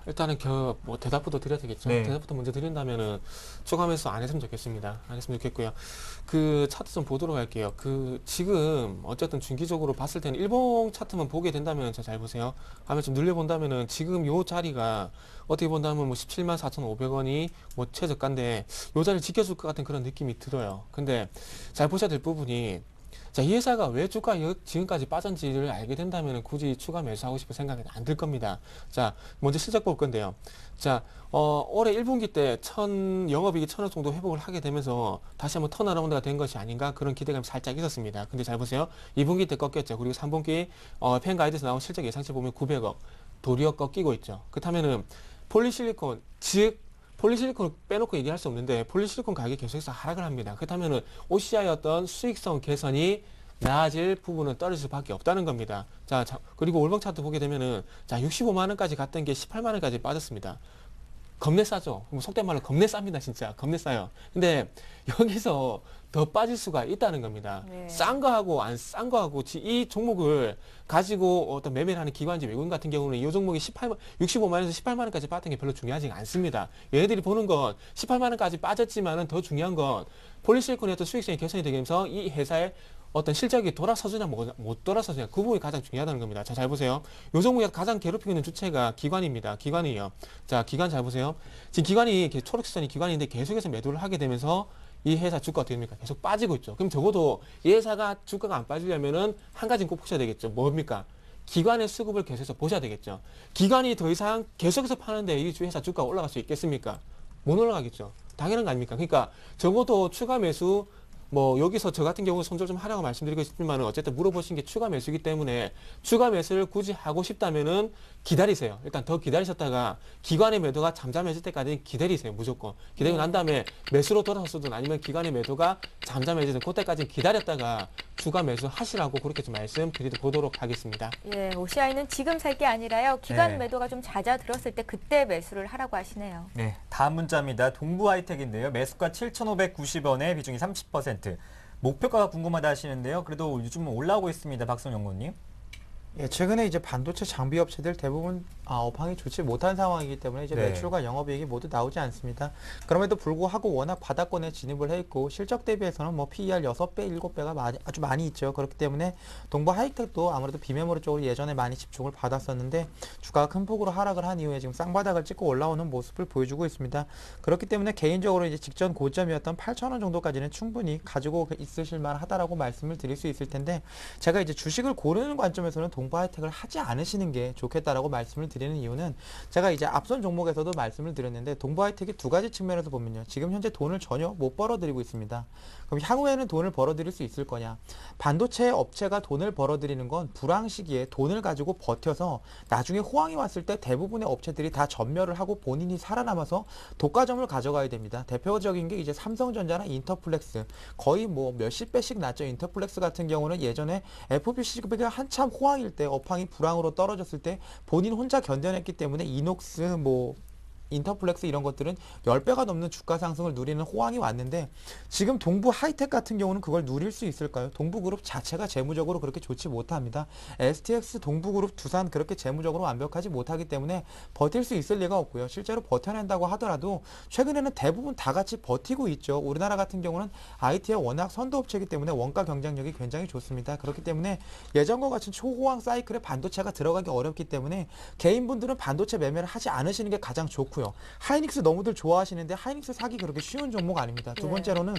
Speaker 3: 일단은 뭐 대답부터 드려야 되겠죠.
Speaker 2: 네.
Speaker 3: 대답부터 먼저 드린다면은 추가 매수 안 했으면 좋겠습니다. 안 했으면 좋겠고요. 그 차트 좀 보도록 할게요. 그 지금 어쨌든 중기적으로 봤을 때는 일봉 차트만 보게 된다면 잘 보세요. 화면 좀 늘려본다면은 지금 요 자리가 어떻게 본다면 뭐 17만 4,500원이 뭐 최저가인데 요 자리를 지켜줄 것 같은 그런 느낌이 들어요. 근데 잘 보셔야 될 부분이 자, 이 회사가 왜 주가 지금까지 빠졌는지를 알게 된다면 굳이 추가 매수하고 싶은 생각이 안 들 겁니다. 자, 먼저 실적 볼 건데요. 자, 올해 1분기 때 영업이익이 1,000억 정도 회복을 하게 되면서 다시 한번 턴어라운드가 된 것이 아닌가 그런 기대감이 살짝 있었습니다. 근데 잘 보세요. 2분기 때 꺾였죠. 그리고 3분기 펜 가이드에서 나온 실적 예상치 보면 900억 도리어 꺾이고 있죠. 그렇다면은 폴리실리콘, 즉 폴리실리콘을 빼놓고 얘기할 수 없는데 폴리실리콘 가격이 계속해서 하락을 합니다. 그렇다면 OCI 어떤 수익성 개선이 나아질 부분은 떨어질 수밖에 없다는 겁니다. 자, 그리고 월봉 차트 보게 되면은 자 65만 원까지 갔던 게 18만 원까지 빠졌습니다. 겁내 싸죠. 뭐 속된 말로 겁내 쌉니다. 진짜 겁내 싸요. 근데 여기서 더 빠질 수가 있다는 겁니다.
Speaker 1: 네.
Speaker 3: 싼 거하고 안 싼 거하고 이 종목을 가지고 어떤 매매를 하는 기관지 외국인 같은 경우는 이 종목이 65만 원에서 18만 원까지 빠진 게 별로 중요하지 않습니다. 얘네들이 보는 건 18만 원까지 빠졌지만은 더 중요한 건 폴리실리콘의 어떤 수익성이 개선이 되면서 이 회사의 어떤 실적이 돌아서주냐 못 돌아서주냐 그 부분이 가장 중요하다는 겁니다. 자, 잘 보세요. 요 종목이 가장 괴롭히고 있는 주체가 기관입니다. 기관이에요. 자, 기관 잘 보세요. 지금 기관이 초록선이 기관인데 계속해서 매도를 하게 되면서 이 회사 주가 어떻게 됩니까? 계속 빠지고 있죠. 그럼 적어도 이 회사가 주가가 안 빠지려면은 한 가지는 꼭 보셔야 되겠죠. 뭡니까? 기관의 수급을 계속해서 보셔야 되겠죠. 기관이 더 이상 계속해서 파는데 이 회사 주가가 올라갈 수 있겠습니까? 못 올라가겠죠. 당연한 거 아닙니까? 그러니까 적어도 추가 매수 뭐 여기서 저 같은 경우 손절 좀 하라고 말씀드리고 싶지만은 어쨌든 물어보신 게 추가 매수이기 때문에 추가 매수를 굳이 하고 싶다면은 기다리세요. 일단 더 기다리셨다가 기관의 매도가 잠잠해질 때까지 기다리세요. 무조건. 기다리고 난 다음에 매수로 돌아서든 아니면 기관의 매도가 잠잠해지든 그때까지 기다렸다가 추가 매수 하시라고 그렇게 좀 말씀드리도록 하겠습니다.
Speaker 1: 예, OCI는 지금 살 게 아니라요. 기간
Speaker 2: 네.
Speaker 1: 매도가 좀 잦아들었을 때 그때 매수를 하라고 하시네요.
Speaker 2: 네, 다음 문자입니다. 동부하이텍인데요. 매수가 7,590원에 비중이 30%. 목표가가 궁금하다 하시는데요. 그래도 요즘은 올라오고 있습니다. 박성영구님.
Speaker 5: 예, 최근에 이제 반도체 장비 업체들 대부분 업황이 좋지 못한 상황이기 때문에 이제
Speaker 2: 네.
Speaker 5: 매출과 영업이익이 모두 나오지 않습니다. 그럼에도 불구하고 워낙 바닥권에 진입을 해 있고 실적 대비해서는 뭐 PER 6배, 7배가 아주 많이 있죠. 그렇기 때문에 동부 하이텍도 아무래도 비메모리 쪽으로 예전에 많이 집중을 받았었는데 주가가 큰 폭으로 하락을 한 이후에 지금 쌍바닥을 찍고 올라오는 모습을 보여주고 있습니다. 그렇기 때문에 개인적으로 이제 직전 고점이었던 8,000원 정도까지는 충분히 가지고 있으실 만하다라고 말씀을 드릴 수 있을 텐데 제가 이제 주식을 고르는 관점에서는 동부 하이텍을 하지 않으시는 게 좋겠다라고 말씀을 드리는 이유는 제가 이제 앞선 종목에서도 말씀을 드렸는데 동부 하이텍이 두 가지 측면에서 보면요. 지금 현재 돈을 전혀 못 벌어들이고 있습니다. 그럼 향후에는 돈을 벌어들일 수 있을 거냐? 반도체 업체가 돈을 벌어들이는 건 불황 시기에 돈을 가지고 버텨서 나중에 호황이 왔을 때 대부분의 업체들이 다 전멸을 하고 본인이 살아남아서 독과점을 가져가야 됩니다. 대표적인 게 이제 삼성전자나 인터플렉스 거의 뭐 몇십 배씩 났죠. 인터플렉스 같은 경우는 예전에 FBC가 한참 호황일 때 업황이 불황으로 떨어졌을 때 본인 혼자 견뎌냈기 때문에 이녹스 뭐 인터플렉스 이런 것들은 10배가 넘는 주가 상승을 누리는 호황이 왔는데 지금 동부 하이텍 같은 경우는 그걸 누릴 수 있을까요? 동부그룹 자체가 재무적으로 그렇게 좋지 못합니다. STX, 동부그룹, 두산 그렇게 재무적으로 완벽하지 못하기 때문에 버틸 수 있을 리가 없고요. 실제로 버텨낸다고 하더라도 최근에는 대부분 다 같이 버티고 있죠. 우리나라 같은 경우는 IT의 워낙 선도업체이기 때문에 원가 경쟁력이 굉장히 좋습니다. 그렇기 때문에 예전과 같은 초호황 사이클에 반도체가 들어가기 어렵기 때문에 개인분들은 반도체 매매를 하지 않으시는 게 가장 좋고요. 하이닉스 너무들 좋아하시는데 하이닉스 사기 그렇게 쉬운 종목 아닙니다. 두
Speaker 1: 네.
Speaker 5: 번째로는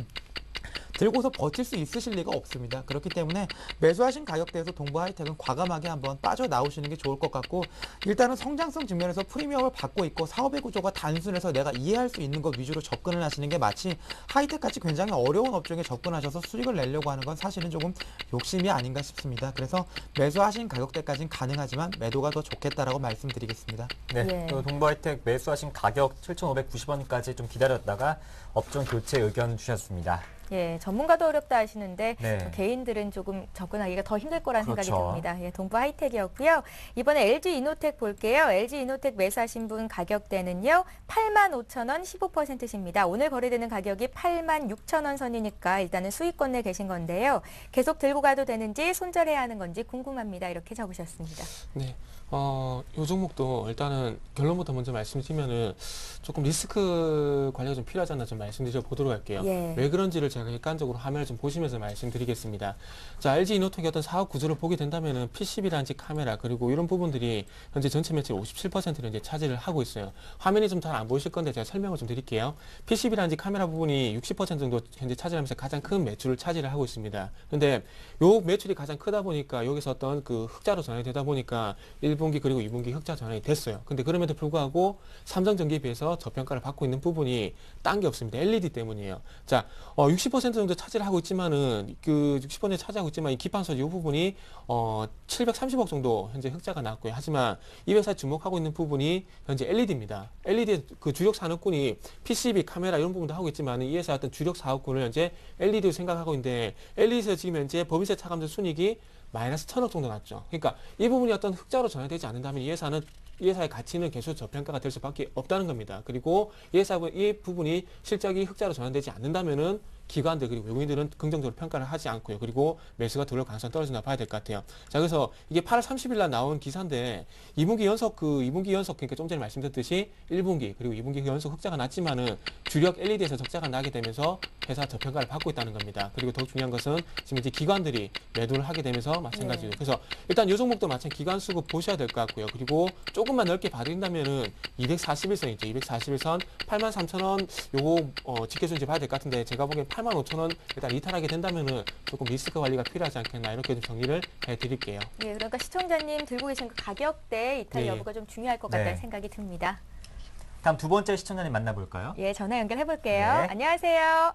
Speaker 5: 들고서 버틸 수 있으실 리가 없습니다. 그렇기 때문에 매수하신 가격대에서 동부 하이텍은 과감하게 한번 빠져나오시는 게 좋을 것 같고 일단은 성장성 측면에서 프리미엄을 받고 있고 사업의 구조가 단순해서 내가 이해할 수 있는 것 위주로 접근을 하시는 게 마치 하이텍같이 굉장히 어려운 업종에 접근하셔서 수익을 내려고 하는 건 사실은 조금 욕심이 아닌가 싶습니다. 그래서 매수하신 가격대까지는 가능하지만 매도가 더 좋겠다라고 말씀드리겠습니다.
Speaker 2: 네,
Speaker 1: 예.
Speaker 2: 또 동부하이텍 매수하신 가격 7,590원까지 좀 기다렸다가 업종 교체 의견 주셨습니다.
Speaker 1: 예, 전문가도 어렵다 하시는데
Speaker 2: 네.
Speaker 1: 개인들은 조금 접근하기가 더 힘들 거라는
Speaker 2: 그렇죠.
Speaker 1: 생각이 듭니다. 예, 동부 하이텍이었고요. 이번에 LG 이노텍 볼게요. LG 이노텍 매수하신 분 가격대는요. 85,000원 15%십니다. 오늘 거래되는 가격이 86,000원 선이니까 일단은 수익권 내 계신 건데요. 계속 들고 가도 되는지 손절해야 하는 건지 궁금합니다. 이렇게 적으셨습니다.
Speaker 3: 네. 요 종목도 일단은 결론부터 먼저 말씀드리면은 조금 리스크 관리가 좀 필요하지 않나 좀 말씀드려 보도록 할게요.
Speaker 1: 예.
Speaker 3: 왜 그런지를 제가 객관적으로 화면을 좀 보시면서 말씀드리겠습니다. 자, LG 이노텍의 어떤 사업 구조를 보게 된다면은 PCB라든지 카메라 그리고 이런 부분들이 현재 전체 매출 57%를 이제 차지를 하고 있어요. 화면이 좀 잘 안 보이실 건데 제가 설명을 좀 드릴게요. PCB라든지 카메라 부분이 60% 정도 현재 차지하면서 가장 큰 매출을 차지를 하고 있습니다. 근데 요 매출이 가장 크다 보니까 여기서 어떤 그 흑자로 전환이 되다 보니까 1분기 그리고 2분기 흑자 전환이 됐어요. 근데 그럼에도 불구하고 삼성전기에 비해서 저평가를 받고 있는 부분이 딴 게 없습니다. LED 때문이에요. 자, 60% 정도 차지를 하고 있지만은 그 60% 차지하고 있지만 이 기판소지 이 부분이 730억 정도 현재 흑자가 났고요. 하지만 이 회사에 주목하고 있는 부분이 현재 LED입니다. LED의 그 주력 산업군이 PCB, 카메라 이런 부분도 하고 있지만 이 회사의 어떤 주력 사업군을 현재 LED로 생각하고 있는데 LED에서 지금 현재 법인세 차감세 순이익이 마이너스 1,000억 정도 났죠. 그러니까 이 부분이 어떤 흑자로 전환되지 않는다면 이 회사의 가치는 계속 저평가가 될 수밖에 없다는 겁니다. 그리고 이 부분이 실적이 흑자로 전환되지 않는다면은 기관들 그리고 외국인들은 긍정적으로 평가를 하지 않고요. 그리고 매수가 들어올 가능성이 떨어진다 봐야 될 것 같아요. 자, 그래서 이게 8월 30일 날 나온 기사인데 2분기 연속 그러니까 좀 전에 말씀드렸듯이 1분기 그리고 2분기 연속 흑자가 났지만은 주력 LED에서 적자가 나게 되면서 회사 저평가를 받고 있다는 겁니다. 그리고 더 중요한 것은 지금 이제 기관들이 매도를 하게 되면서 마찬가지로. 그래서 일단 이 종목도 마찬가지 기관 수급 보셔야 될 것 같고요. 그리고 조금만 넓게 봐드린다면은 241선 있죠. 241선 83,000원 요거 지켜준지 봐야 될 것 같은데 제가 보기엔 85,000원 일단 이탈하게 된다면은 조금 리스크 관리가 필요하지 않겠나 이렇게 좀 정리를 해드릴게요.
Speaker 1: 예, 그러니까 시청자님 들고 계신 그 가격대 이탈
Speaker 3: 네.
Speaker 1: 여부가 좀 중요할 것 같다는 생각이 듭니다.
Speaker 2: 다음 두 번째 시청자님 만나볼까요?
Speaker 1: 예, 전화 연결해 볼게요.
Speaker 2: 네.
Speaker 1: 안녕하세요.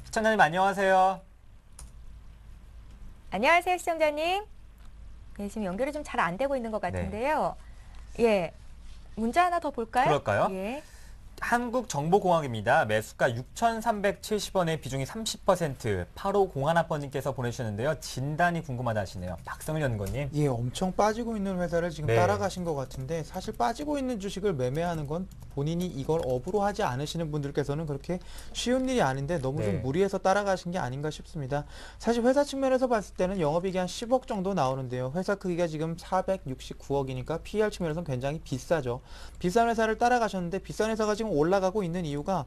Speaker 2: 시청자님 안녕하세요.
Speaker 1: 안녕하세요, 시청자님. 네, 지금 연결이 좀 잘 안 되고 있는 것 같은데요. 예, 문자 하나 더 볼까요?
Speaker 2: 그럴까요?
Speaker 1: 예.
Speaker 2: 한국정보공학입니다. 매수가 6,370원에 비중이 30%. 8501번님께서 보내주셨는데요. 진단이 궁금하다 하시네요. 박성일 연구원님.
Speaker 5: 예, 엄청 빠지고 있는 회사를 지금
Speaker 2: 네.
Speaker 5: 따라가신 것 같은데 사실 빠지고 있는 주식을 매매하는 건 본인이 이걸 업으로 하지 않으시는 분들께서는 그렇게 쉬운 일이 아닌데 너무
Speaker 2: 네.
Speaker 5: 좀 무리해서 따라가신 게 아닌가 싶습니다. 사실 회사 측면에서 봤을 때는 영업이익이 한 10억 정도 나오는데요. 회사 크기가 지금 469억이니까 PER 측면에서는 굉장히 비싸죠. 비싼 회사를 따라가셨는데 비싼 회사가 지금 올라가고 있는 이유가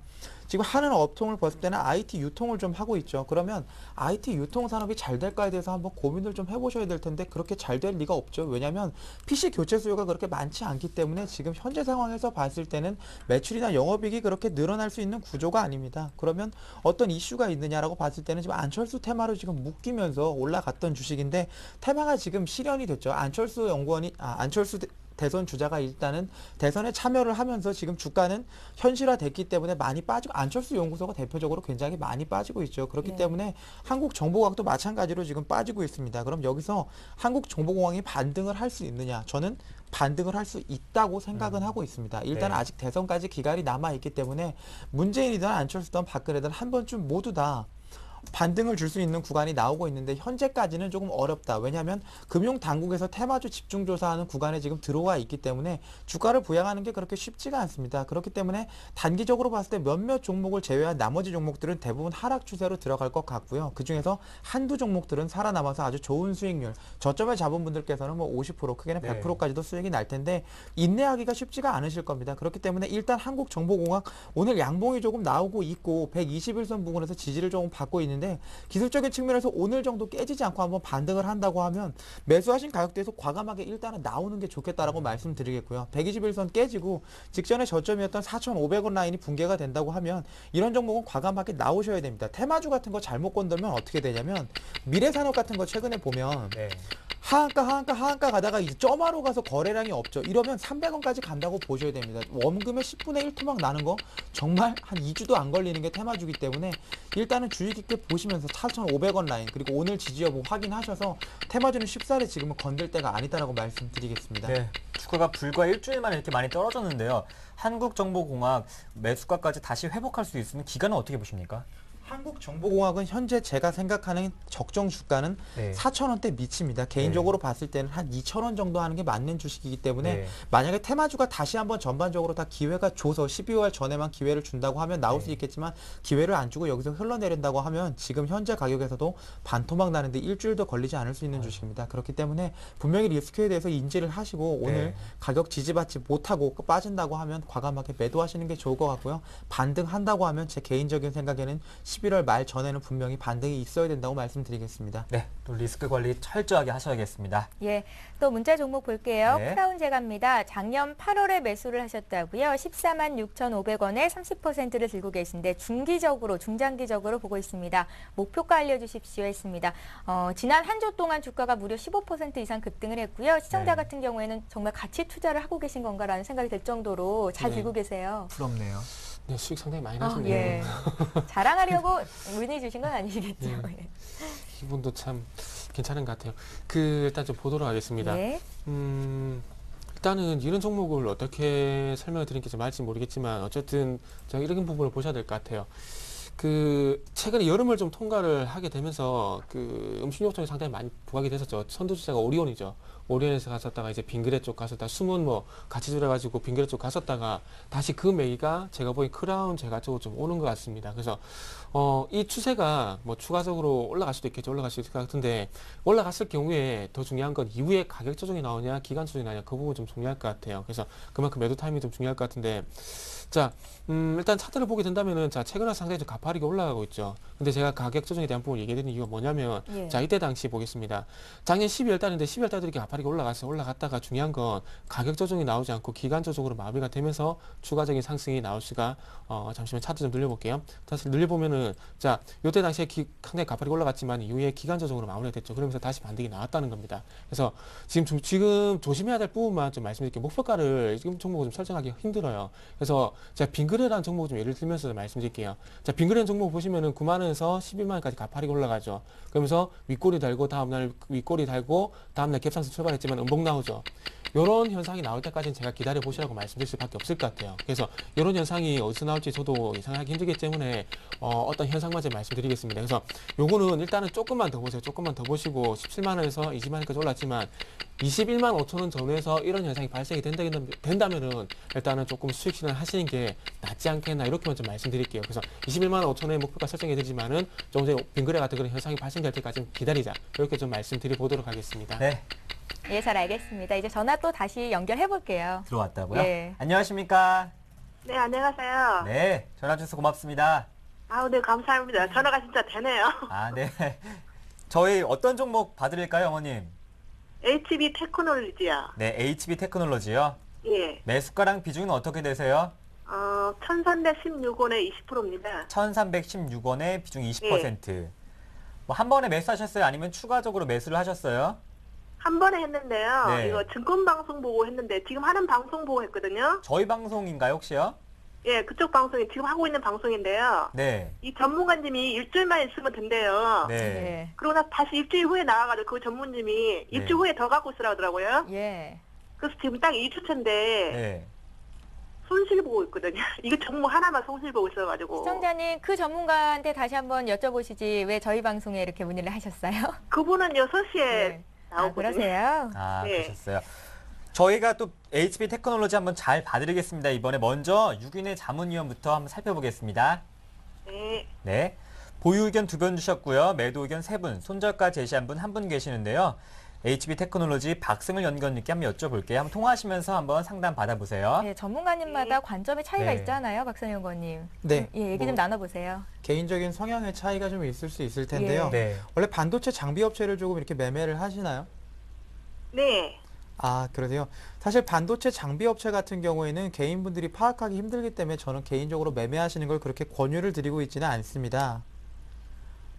Speaker 5: 지금 하는 업종을 봤을 때는 IT 유통을 좀 하고 있죠. 그러면 IT 유통 산업이 잘 될까에 대해서 한번 고민을 좀 해보셔야 될 텐데 그렇게 잘 될 리가 없죠. 왜냐하면 PC 교체 수요가 그렇게 많지 않기 때문에 지금 현재 상황에서 봤을 때는 매출이나 영업이익이 그렇게 늘어날 수 있는 구조가 아닙니다. 그러면 어떤 이슈가 있느냐라고 봤을 때는 지금 안철수 테마로 지금 묶이면서 올라갔던 주식인데 테마가 지금 실현이 됐죠. 안철수 연구원이 안철수 대선 주자가 일단은 대선에 참여를 하면서 지금 주가는 현실화됐기 때문에 많이 빠지고 안철수 연구소가 대표적으로 굉장히 많이 빠지고 있죠. 그렇기
Speaker 1: 네.
Speaker 5: 때문에 한국정보공학도 마찬가지로 지금 빠지고 있습니다. 그럼 여기서 한국정보공학이 반등을 할 수 있느냐? 저는 반등을 할 수 있다고 생각은 하고 있습니다. 일단
Speaker 2: 네.
Speaker 5: 아직 대선까지 기간이 남아있기 때문에 문재인이든 안철수든 박근혜든 한 번쯤 모두 다 반등을 줄 수 있는 구간이 나오고 있는데 현재까지는 조금 어렵다. 왜냐하면 금융당국에서 테마주 집중조사하는 구간에 지금 들어와 있기 때문에 주가를 부양하는 게 그렇게 쉽지가 않습니다. 그렇기 때문에 단기적으로 봤을 때 몇몇 종목을 제외한 나머지 종목들은 대부분 하락 추세로 들어갈 것 같고요. 그중에서 한두 종목들은 살아남아서 아주 좋은 수익률, 저점에 잡은 분들께서는 뭐 50%, 크게는
Speaker 2: 네.
Speaker 5: 100%까지도 수익이 날 텐데 인내하기가 쉽지가 않으실 겁니다. 그렇기 때문에 일단 한국정보공학 오늘 양봉이 조금 나오고 있고 121선 부근에서 지지를 조금 받고 있는데 기술적인 측면에서 오늘 정도 깨지지 않고 한번 반등을 한다고 하면 매수하신 가격대에서 과감하게 일단은 나오는 게 좋겠다라고 말씀드리겠고요. 121선 깨지고 직전에 저점이었던 4,500원 라인이 붕괴가 된다고 하면 이런 종목은 과감하게 나오셔야 됩니다. 테마주 같은 거 잘못 건들면 어떻게 되냐면 미래산업 같은 거 최근에 보면
Speaker 2: 네.
Speaker 5: 하한가 가다가 이제 점화로 가서 거래량이 없죠. 이러면 300원까지 간다고 보셔야 됩니다. 원금의 10분의 1 토막 나는 거 정말 한 2주도 안 걸리는 게 테마주기 때문에 일단은 주의 깊게 보시면서 4,500원 라인 그리고 오늘 지지 여부 확인하셔서 테마주는 쉽사리 지금은 건들 때가 아니다라고 말씀드리겠습니다.
Speaker 2: 네. 주가가 불과 일주일 만에 이렇게 많이 떨어졌는데요. 한국정보공학 매수가까지 다시 회복할 수 있으면 기간은 어떻게 보십니까?
Speaker 5: 한국정보공학은 현재 제가 생각하는 적정 주가는
Speaker 2: 네.
Speaker 5: 4,000원대 미칩니다. 개인적으로 봤을 때는 한 2,000원 정도 하는 게 맞는 주식이기 때문에
Speaker 2: 네.
Speaker 5: 만약에 테마주가 다시 한번 전반적으로 다 기회가 줘서 12월 전에만 기회를 준다고 하면 나올 수 있겠지만 기회를 안 주고 여기서 흘러내린다고 하면 지금 현재 가격에서도 반토막 나는데 일주일도 걸리지 않을 수 있는 주식입니다. 그렇기 때문에 분명히 리스크에 대해서 인지를 하시고 오늘 가격 지지받지 못하고 빠진다고 하면 과감하게 매도하시는 게 좋을 것 같고요. 반등한다고 하면 제 개인적인 생각에는 11월 말 전에는 분명히 반등이 있어야 된다고 말씀드리겠습니다.
Speaker 2: 네. 또 리스크 관리 철저하게 하셔야겠습니다.
Speaker 1: 예, 또 문자 종목 볼게요.
Speaker 2: 네.
Speaker 1: 크라운 제가입니다. 작년 8월에 매수를 하셨다고요. 146,500원에 30%를 들고 계신데 중장기적으로 보고 있습니다. 목표가 알려주십시오 했습니다. 지난 한 주 동안 주가가 무려 15% 이상 급등을 했고요. 시청자
Speaker 2: 네.
Speaker 1: 같은 경우에는 정말 가치 투자를 하고 계신 건가라는 생각이 들 정도로 잘
Speaker 3: 네.
Speaker 1: 들고 계세요.
Speaker 2: 부럽네요.
Speaker 3: 네, 수익 상당히 많이
Speaker 1: 아,
Speaker 3: 나시네요.
Speaker 1: 예. 자랑하려고 문의 주신 건 아니겠죠. 예.
Speaker 3: 기분도 참 괜찮은 것 같아요. 일단 좀 보도록 하겠습니다.
Speaker 1: 예.
Speaker 3: 일단은 이런 종목을 어떻게 설명을 드리는 게 좀 맞을지 모르겠지만 어쨌든 제가 이런 부분을 보셔야 될 것 같아요. 최근에 여름을 좀 통과를 하게 되면서 음식료통이 상당히 많이 부각이 됐었죠. 선두주자가 오리온이죠. 오리온에서 갔었다가 이제 빙그레 쪽 갔었다가 숨은 뭐 같이 줄여가지고 빙그레 쪽 갔었다가 다시 그 매기가 제가 보기엔 크라운 제가 쪽으로 좀 오는 것 같습니다. 그래서 이 추세가 뭐 추가적으로 올라갈 수도 있겠죠. 올라갈 수 있을 것 같은데 올라갔을 경우에 더 중요한 건 이후에 가격 조정이 나오냐 기간 조정이 나오냐 그 부분 좀 중요할 것 같아요. 그래서 그만큼 매도 타이밍이 좀 중요할 것 같은데 자, 일단 차트를 보게 된다면은, 자, 최근에 상당히 좀 가파르게 올라가고 있죠. 근데 제가 가격 조정에 대한 부분을 얘기해 드린 이유가 뭐냐면,
Speaker 1: 예.
Speaker 3: 자, 이때 당시 보겠습니다. 작년 12월 달인데 12월 달도 이렇게 가파르게 올라갔다가 중요한 건 가격 조정이 나오지 않고 기간 조정으로 마무리가 되면서 추가적인 상승이 나올 수가, 잠시만 차트 좀 늘려볼게요. 다시 늘려보면은, 자, 이때 당시에 상당히 가파르게 올라갔지만 이후에 기간 조정으로 마무리가 됐죠. 그러면서 다시 반등이 나왔다는 겁니다. 그래서 지금 조심해야 될 부분만 좀 말씀드릴게요. 목표가를 지금 종목을 좀 설정하기 힘들어요. 그래서 자, 빙그레라는 종목을 좀 예를 들면서 말씀드릴게요. 자, 빙그레라는 종목 보시면은 9만원에서 11만원까지 가파르게 올라가죠. 그러면서 윗꼬리 달고 다음날 윗꼬리 달고 다음날 갭상승 출발했지만 음봉 나오죠. 이런 현상이 나올 때까지는 제가 기다려 보시라고 말씀드릴 수밖에 없을 것 같아요. 그래서 이런 현상이 어디서 나올지 저도 예상하기 힘들기 때문에 어떤 현상만 좀 말씀드리겠습니다. 그래서 요거는 일단은 조금만 더 보세요. 조금만 더 보시고 17만원에서 20만원까지 올랐지만 21만 5천원 전후에서 이런 현상이 발생이 된다면은 일단은 조금 수익 실현 하시는 게 낫지 않겠나 이렇게만 좀 말씀드릴게요. 그래서 21만 5천원의 목표가 설정이 되지만은 조금 전에 빙그레 같은 그런 현상이 발생될 때까지 좀 기다리자 이렇게 좀 말씀드려 보도록 하겠습니다.
Speaker 2: 네,
Speaker 1: 예, 잘 알겠습니다. 이제 전화 또 다시 연결해 볼게요.
Speaker 2: 들어왔다고요?
Speaker 1: 예.
Speaker 2: 안녕하십니까?
Speaker 4: 네, 안녕하세요.
Speaker 2: 네, 전화 주셔서 고맙습니다.
Speaker 4: 아우, 네, 감사합니다. 전화가 진짜 되네요.
Speaker 2: 아, 네. 저희 어떤 종목 봐드릴까요, 어머님?
Speaker 4: HB 테크놀로지요.
Speaker 2: 네, HB 테크놀로지요.
Speaker 4: 예.
Speaker 2: 매수가랑 비중은 어떻게 되세요?
Speaker 4: 1316원에 20%입니다.
Speaker 2: 1316원에 비중 20%. 뭐 한 번에 매수하셨어요? 아니면 추가적으로 매수를 하셨어요?
Speaker 4: 한 번에 했는데요.
Speaker 2: 네.
Speaker 4: 이거 증권방송 보고 했는데 지금 하는 방송 보고 했거든요.
Speaker 2: 저희 방송인가요, 혹시요?
Speaker 4: 예, 그쪽 방송이 지금 하고 있는 방송인데요.
Speaker 2: 네.
Speaker 4: 이 전문가님이 일주일만 있으면 된대요.
Speaker 2: 네.
Speaker 1: 예.
Speaker 4: 그러고 나서 다시 일주일 후에 나와가지고 그 전문님이 일주일 후에 더 갖고 있으라고 하더라고요.
Speaker 1: 예.
Speaker 4: 그래서 지금 딱 2주차인데
Speaker 2: 네.
Speaker 4: 손실 보고 있거든요. 이거 종목 하나만 손실 보고 있어가지고.
Speaker 1: 시청자님, 그 전문가한테 다시 한번 여쭤보시지 왜 저희 방송에 이렇게 문의를 하셨어요?
Speaker 4: 그분은 6시에
Speaker 1: 네. 아,
Speaker 4: 나오거든요.
Speaker 1: 그러세요?
Speaker 2: 아,
Speaker 4: 네.
Speaker 2: 그러셨어요. 저희가 또 HB 테크놀로지 한번 잘 봐드리겠습니다. 이번에 먼저 6인의 자문위원부터 한번 살펴보겠습니다.
Speaker 4: 네.
Speaker 2: 네. 보유 의견 2분 주셨고요. 매도 의견 3분, 손절가 제시한 분 1분 계시는데요. HB 테크놀로지 박승을 연구원님께 한번 여쭤볼게요. 한번 통화하시면서 한번 상담 받아보세요.
Speaker 1: 네, 전문가님마다 관점의 차이가
Speaker 2: 네.
Speaker 1: 있잖아요, 박선영 의원님.
Speaker 5: 네.
Speaker 1: 예, 얘기 좀
Speaker 5: 뭐
Speaker 1: 나눠보세요.
Speaker 5: 개인적인 성향의 차이가 좀 있을 수 있을 텐데요.
Speaker 1: 예.
Speaker 2: 네.
Speaker 5: 원래 반도체 장비 업체를 조금 이렇게 매매를 하시나요?
Speaker 4: 네.
Speaker 5: 아, 그러세요. 사실 반도체 장비 업체 같은 경우에는 개인분들이 파악하기 힘들기 때문에 저는 개인적으로 매매하시는 걸 그렇게 권유를 드리고 있지는 않습니다.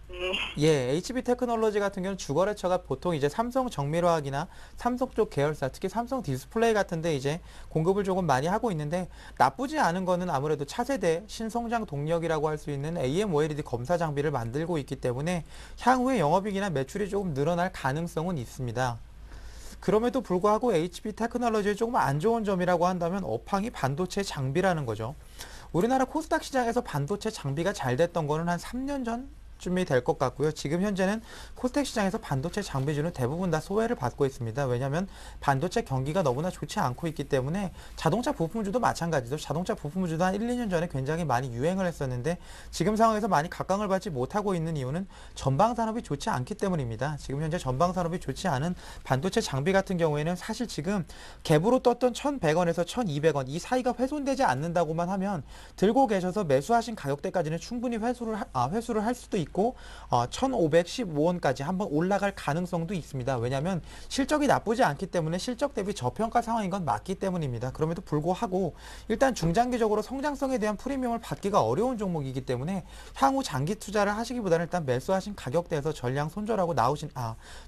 Speaker 4: 네.
Speaker 5: 예, HB 테크놀로지 같은 경우는 주거래처가 보통 이제 삼성 정밀화학이나 삼성 쪽 계열사, 특히 삼성 디스플레이 같은데 이제 공급을 조금 많이 하고 있는데 나쁘지 않은 거는 아무래도 차세대 신성장 동력이라고 할 수 있는 AMOLED 검사 장비를 만들고 있기 때문에 향후에 영업이익이나 매출이 조금 늘어날 가능성은 있습니다. 그럼에도 불구하고 HB 테크놀로지의 조금 안 좋은 점이라고 한다면 업황이 반도체 장비라는 거죠. 우리나라 코스닥 시장에서 반도체 장비가 잘 됐던 거는 한 3년 전쯤이 될 것 같고요. 지금 현재는 코스닥 시장에서 반도체 장비주는 대부분 다 소외를 받고 있습니다. 왜냐하면 반도체 경기가 너무나 좋지 않고 있기 때문에 자동차 부품주도 마찬가지죠. 자동차 부품주도 한 1, 2년 전에 굉장히 많이 유행을 했었는데 지금 상황에서 많이 각광을 받지 못하고 있는 이유는 전방산업이 좋지 않기 때문입니다. 지금 현재 전방산업이 좋지 않은 반도체 장비 같은 경우에는 사실 지금 갭으로 떴던 1,100원에서 1,200원 이 사이가 훼손되지 않는다고만 하면 들고 계셔서 매수하신 가격대까지는 충분히 회수를 할 수도 있고 1,515원까지 한번 올라갈 가능성도 있습니다. 왜냐하면 실적이 나쁘지 않기 때문에 실적 대비 저평가 상황인 건 맞기 때문입니다. 그럼에도 불구하고 일단 중장기적으로 성장성에 대한 프리미엄을 받기가 어려운 종목이기 때문에 향후 장기 투자를 하시기보다는 일단 매수하신 가격대에서 전량 손절하고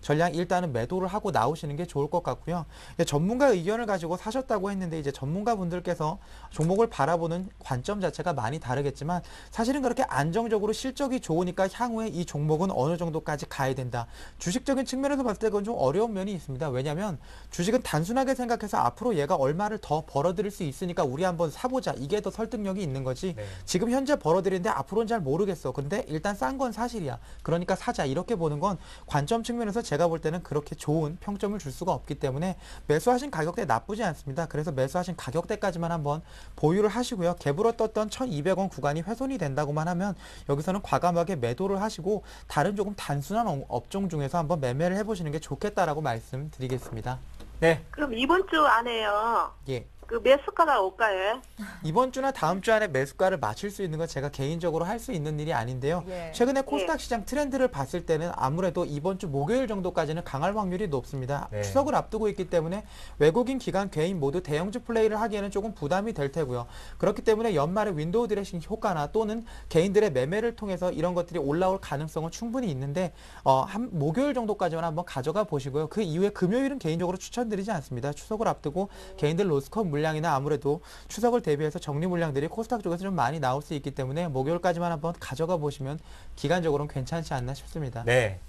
Speaker 5: 전량 일단은 매도를 하고 나오시는 게 좋을 것 같고요. 전문가 의견을 가지고 사셨다고 했는데 이제 전문가분들께서 종목을 바라보는 관점 자체가 많이 다르겠지만 사실은 그렇게 안정적으로 실적이 좋으니까 향후에 이 종목은 어느 정도까지 가야 된다. 주식적인 측면에서 봤을 때 그건 좀 어려운 면이 있습니다. 왜냐하면 주식은 단순하게 생각해서 앞으로 얘가 얼마를 더 벌어들일 수 있으니까 우리 한번 사보자. 이게 더 설득력이 있는 거지.
Speaker 2: 네.
Speaker 5: 지금 현재 벌어들이는데 앞으로는 잘 모르겠어. 근데 일단 싼 건 사실이야. 그러니까 사자. 이렇게 보는 건 관점 측면에서 제가 볼 때는 그렇게 좋은 평점을 줄 수가 없기 때문에 매수하신 가격대 나쁘지 않습니다. 그래서 매수하신 가격대까지만 한번 보유를 하시고요. 갭으로 떴던 1200원 구간이 훼손이 된다고만 하면 여기서는 과감하게 매도를 하시고 다른 조금 단순한 업종 중에서 한번 매매를 해보시는 게 좋겠다라고 말씀드리겠습니다.
Speaker 2: 네.
Speaker 4: 그럼 이번 주 안에요.
Speaker 5: 예.
Speaker 4: 그 매수가가 올까요?
Speaker 5: 이번 주나 다음 주 안에 매수가를 맞출 수 있는 건 제가 개인적으로 할 수 있는 일이 아닌데요.
Speaker 1: 예.
Speaker 5: 최근에 코스닥 시장 트렌드를 봤을 때는 아무래도 이번 주 목요일 정도까지는 강할 확률이 높습니다.
Speaker 2: 네.
Speaker 5: 추석을 앞두고 있기 때문에 외국인, 기관, 개인 모두 대형주 플레이를 하기에는 조금 부담이 될 테고요. 그렇기 때문에 연말에 윈도우 드레싱 효과나 또는 개인들의 매매를 통해서 이런 것들이 올라올 가능성은 충분히 있는데 한 목요일 정도까지만 한번 가져가 보시고요. 그 이후에 금요일은 개인적으로 추천드리지 않습니다. 추석을 앞두고 개인들 로스컷 물량이나 아무래도 추석을 대비해서 정리 물량들이 코스닥 쪽에서 좀 많이 나올 수 있기 때문에 목요일까지만 한번 가져가 보시면 기간적으로는 괜찮지 않나 싶습니다.
Speaker 2: 네.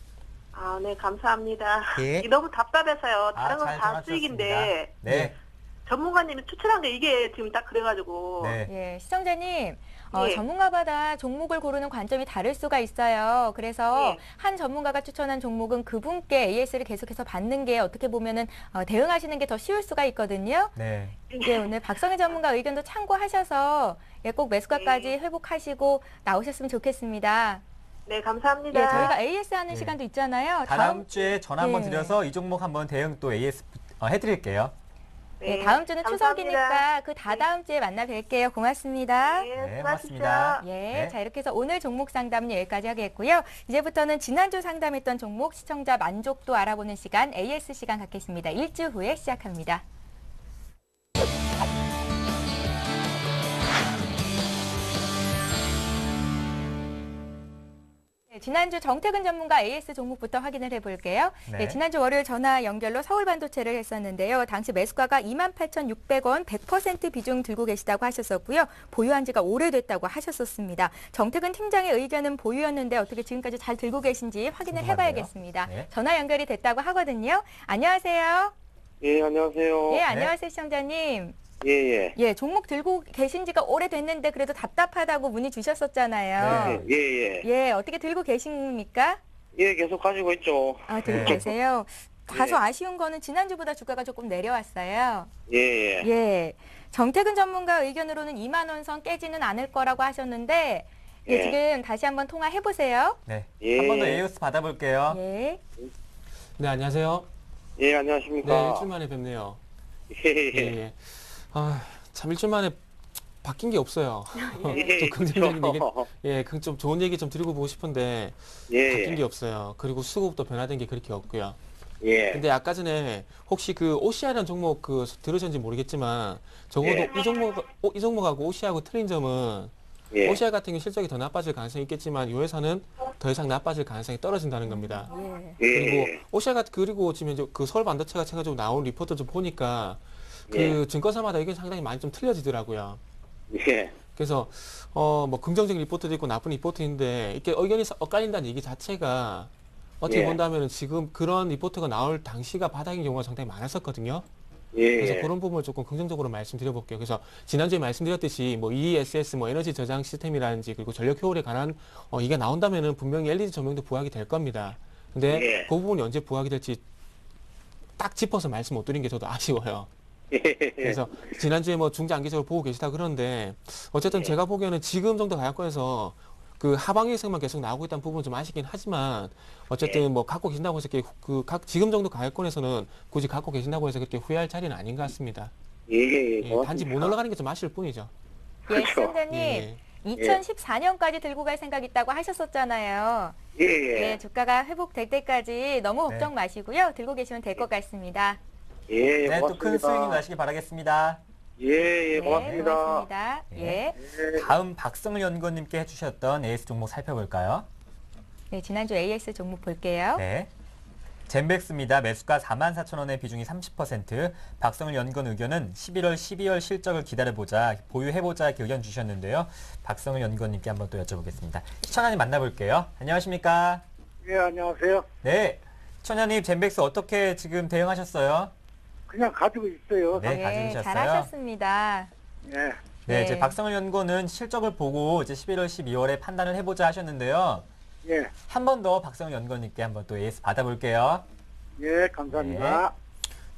Speaker 4: 아, 네, 감사합니다.
Speaker 5: 예.
Speaker 4: 너무 답답해서요.
Speaker 2: 아,
Speaker 4: 다른 건
Speaker 2: 잘
Speaker 4: 다
Speaker 2: 전화
Speaker 4: 수익인데
Speaker 2: 주셨습니다. 네.
Speaker 4: 전문가님이 추천한 게 이게 지금 딱 그래가지고.
Speaker 2: 네.
Speaker 1: 예, 시청자님,
Speaker 4: 예.
Speaker 1: 전문가마다 종목을 고르는 관점이 다를 수가 있어요. 그래서
Speaker 4: 예.
Speaker 1: 한 전문가가 추천한 종목은 그분께 AS를 계속해서 받는 게 어떻게 보면은 대응하시는 게 더 쉬울 수가 있거든요.
Speaker 2: 네.
Speaker 1: 예, 오늘 박성희 전문가 의견도 참고하셔서 예, 꼭 매수가까지
Speaker 4: 예.
Speaker 1: 회복하시고 나오셨으면 좋겠습니다.
Speaker 4: 네, 감사합니다.
Speaker 1: 예, 저희가 AS 하는
Speaker 2: 예.
Speaker 1: 시간도 있잖아요.
Speaker 2: 다음 주에 전화 한번
Speaker 1: 예.
Speaker 2: 드려서 이 종목 한번 대응 또 AS 해드릴게요.
Speaker 1: 예,
Speaker 4: 네,
Speaker 1: 다음 주는
Speaker 4: 감사합니다.
Speaker 1: 추석이니까 그 다다음 주에 만나 뵐게요. 고맙습니다.
Speaker 4: 네,
Speaker 2: 네,
Speaker 4: 수고하십시오.
Speaker 2: 고맙습니다.
Speaker 1: 예,
Speaker 2: 네.
Speaker 1: 자 이렇게 해서 오늘 종목 상담은 여기까지 하겠고요. 이제부터는 지난주 상담했던 종목 시청자 만족도 알아보는 시간 AS 시간 갖겠습니다. 일주 후에 시작합니다. 네, 지난주 정태근 전문가 AS 종목부터 확인을 해볼게요.
Speaker 2: 네.
Speaker 1: 네, 지난주 월요일 전화 연결로 서울반도체를 했었는데요. 당시 매수가가 28,600원 100% 비중 들고 계시다고 하셨었고요. 보유한 지가 오래됐다고 하셨었습니다. 정태근 팀장의 의견은 보유였는데 어떻게 지금까지 잘 들고 계신지 확인을
Speaker 2: 궁금한데요.
Speaker 1: 해봐야겠습니다.
Speaker 2: 네.
Speaker 1: 전화 연결이 됐다고 하거든요. 안녕하세요.
Speaker 6: 예, 안녕하세요.
Speaker 1: 예, 안녕하세요, 시청자님.
Speaker 6: 예, 예.
Speaker 1: 예, 종목 들고 계신 지가 오래됐는데 그래도 답답하다고 문의 주셨었잖아요.
Speaker 6: 예, 예.
Speaker 1: 예, 어떻게 들고 계십니까?
Speaker 6: 예, 계속 가지고 있죠.
Speaker 1: 아, 들고
Speaker 2: 네.
Speaker 1: 계세요. 다소
Speaker 6: 예.
Speaker 1: 아쉬운 거는 지난주보다 주가가 조금 내려왔어요.
Speaker 6: 예, 예.
Speaker 1: 예. 정태근 전문가 의견으로는 2만 원 선 깨지는 않을 거라고 하셨는데 예,
Speaker 6: 예.
Speaker 1: 지금 다시 한번 통화해 보세요.
Speaker 2: 네.
Speaker 6: 예.
Speaker 2: 한 번 더 AS 받아볼게요.
Speaker 1: 예.
Speaker 3: 네, 안녕하세요.
Speaker 6: 예,
Speaker 3: 네,
Speaker 6: 안녕하십니까.
Speaker 3: 일주일 만에 뵙네요.
Speaker 6: 예,
Speaker 3: 예,
Speaker 6: 예.
Speaker 3: 예. 아, 참 일주일 만에 바뀐 게 없어요.
Speaker 6: 예,
Speaker 3: 좀 긍정적인 얘기,
Speaker 6: 그렇죠.
Speaker 3: 예, 좀 좋은 얘기 좀 드리고 보고 싶은데
Speaker 6: 예,
Speaker 3: 바뀐 게
Speaker 6: 예.
Speaker 3: 없어요. 그리고 수급도 변화된 게 그렇게 없고요.
Speaker 6: 예.
Speaker 3: 근데 아까 전에 혹시 그 OCR이라는 종목 들으셨는지 모르겠지만 적어도
Speaker 6: 예.
Speaker 3: 이 종목하고 OCR하고 틀린 점은
Speaker 6: 예.
Speaker 3: OCR 같은 경우 실적이 더 나빠질 가능성이 있겠지만 이 회사는 더 이상 나빠질 가능성이 떨어진다는 겁니다.
Speaker 1: 예.
Speaker 3: 그리고
Speaker 6: 예.
Speaker 3: OCR 같은 그리고 지금 이제 그 서울 반도체가 최근에 나온 리포트 좀 보니까 그
Speaker 6: 예.
Speaker 3: 증권사마다 의견이 상당히 많이 좀 틀려지더라고요.
Speaker 6: 예.
Speaker 3: 그래서 뭐 긍정적인 리포트도 있고 나쁜 리포트인데 이렇게 의견이 엇갈린다는 얘기 자체가 어떻게
Speaker 6: 예.
Speaker 3: 본다면 지금 그런 리포트가 나올 당시가 바닥인 경우가 상당히 많았었거든요.
Speaker 6: 예.
Speaker 3: 그래서 그런 부분을 조금 긍정적으로 말씀드려볼게요. 그래서 지난주에 말씀드렸듯이 뭐 ESS, 뭐 에너지 저장 시스템이라든지 그리고 전력 효율에 관한 이게 나온다면은 분명히 LED 조명도 부각이 될 겁니다. 근데
Speaker 6: 예.
Speaker 3: 그 부분이 언제 부각이 될지 딱 짚어서 말씀 못 드린 게 저도 아쉬워요.
Speaker 6: 예.
Speaker 3: 그래서 지난주에 뭐 중장기적으로 보고 계시다 그러는데 어쨌든
Speaker 6: 예.
Speaker 3: 제가 보기에는 지금 정도 가격권에서 그 하방일색만 계속 나오고 있다는 부분은 좀 아쉽긴 하지만 어쨌든
Speaker 6: 예.
Speaker 3: 뭐 갖고 계신다고 해서 이렇게 지금 정도 가격권에서는 굳이 갖고 계신다고 해서 그렇게 후회할 자리는 아닌 것 같습니다.
Speaker 6: 예. 예.
Speaker 3: 예, 단지 못 올라가는 게 좀 아쉬울 뿐이죠.
Speaker 1: 예,
Speaker 6: 그렇죠.
Speaker 1: 시청자님.
Speaker 3: 예.
Speaker 1: 2014년까지 들고 갈 생각 있다고 하셨었잖아요.
Speaker 6: 예.
Speaker 1: 예,
Speaker 6: 예.
Speaker 1: 주가가 회복될 때까지 너무
Speaker 2: 네.
Speaker 1: 걱정 마시고요. 들고 계시면 될 것 같습니다.
Speaker 6: 예.
Speaker 2: 네, 또 큰
Speaker 6: 고맙습니다.
Speaker 2: 수익 나시기 바라겠습니다.
Speaker 6: 예. 예.
Speaker 1: 네,
Speaker 6: 고맙습니다.
Speaker 1: 고맙습니다.
Speaker 2: 예.
Speaker 1: 예.
Speaker 6: 예.
Speaker 2: 다음 박성일 연구원님께 해주셨던 AS 종목 살펴볼까요?
Speaker 1: 네, 지난주 AS 종목 볼게요.
Speaker 2: 네. 젠백스입니다. 매수가 44,000원에 비중이 30%. 박성일 연구원 의견은 11월, 12월 실적을 기다려보자, 보유해보자 이렇게 의견 주셨는데요. 박성일 연구원님께 한번 또 여쭤보겠습니다. 시청자님 만나볼게요. 안녕하십니까?
Speaker 6: 예, 안녕하세요.
Speaker 2: 네. 시청자님, 젠백스 어떻게 지금 대응하셨어요?
Speaker 6: 그냥 가지고 있어요.
Speaker 2: 네, 가지고 계셨어요?
Speaker 1: 잘하셨습니다.
Speaker 6: 예.
Speaker 2: 네,
Speaker 1: 네.
Speaker 2: 이제 박성일 연구원은 실적을 보고 이제 11월, 12월에 판단을 해보자 하셨는데요.
Speaker 6: 예.
Speaker 2: 한 번 더 박성일 연구원님께 한번 또 AS 받아볼게요.
Speaker 6: 예, 감사합니다.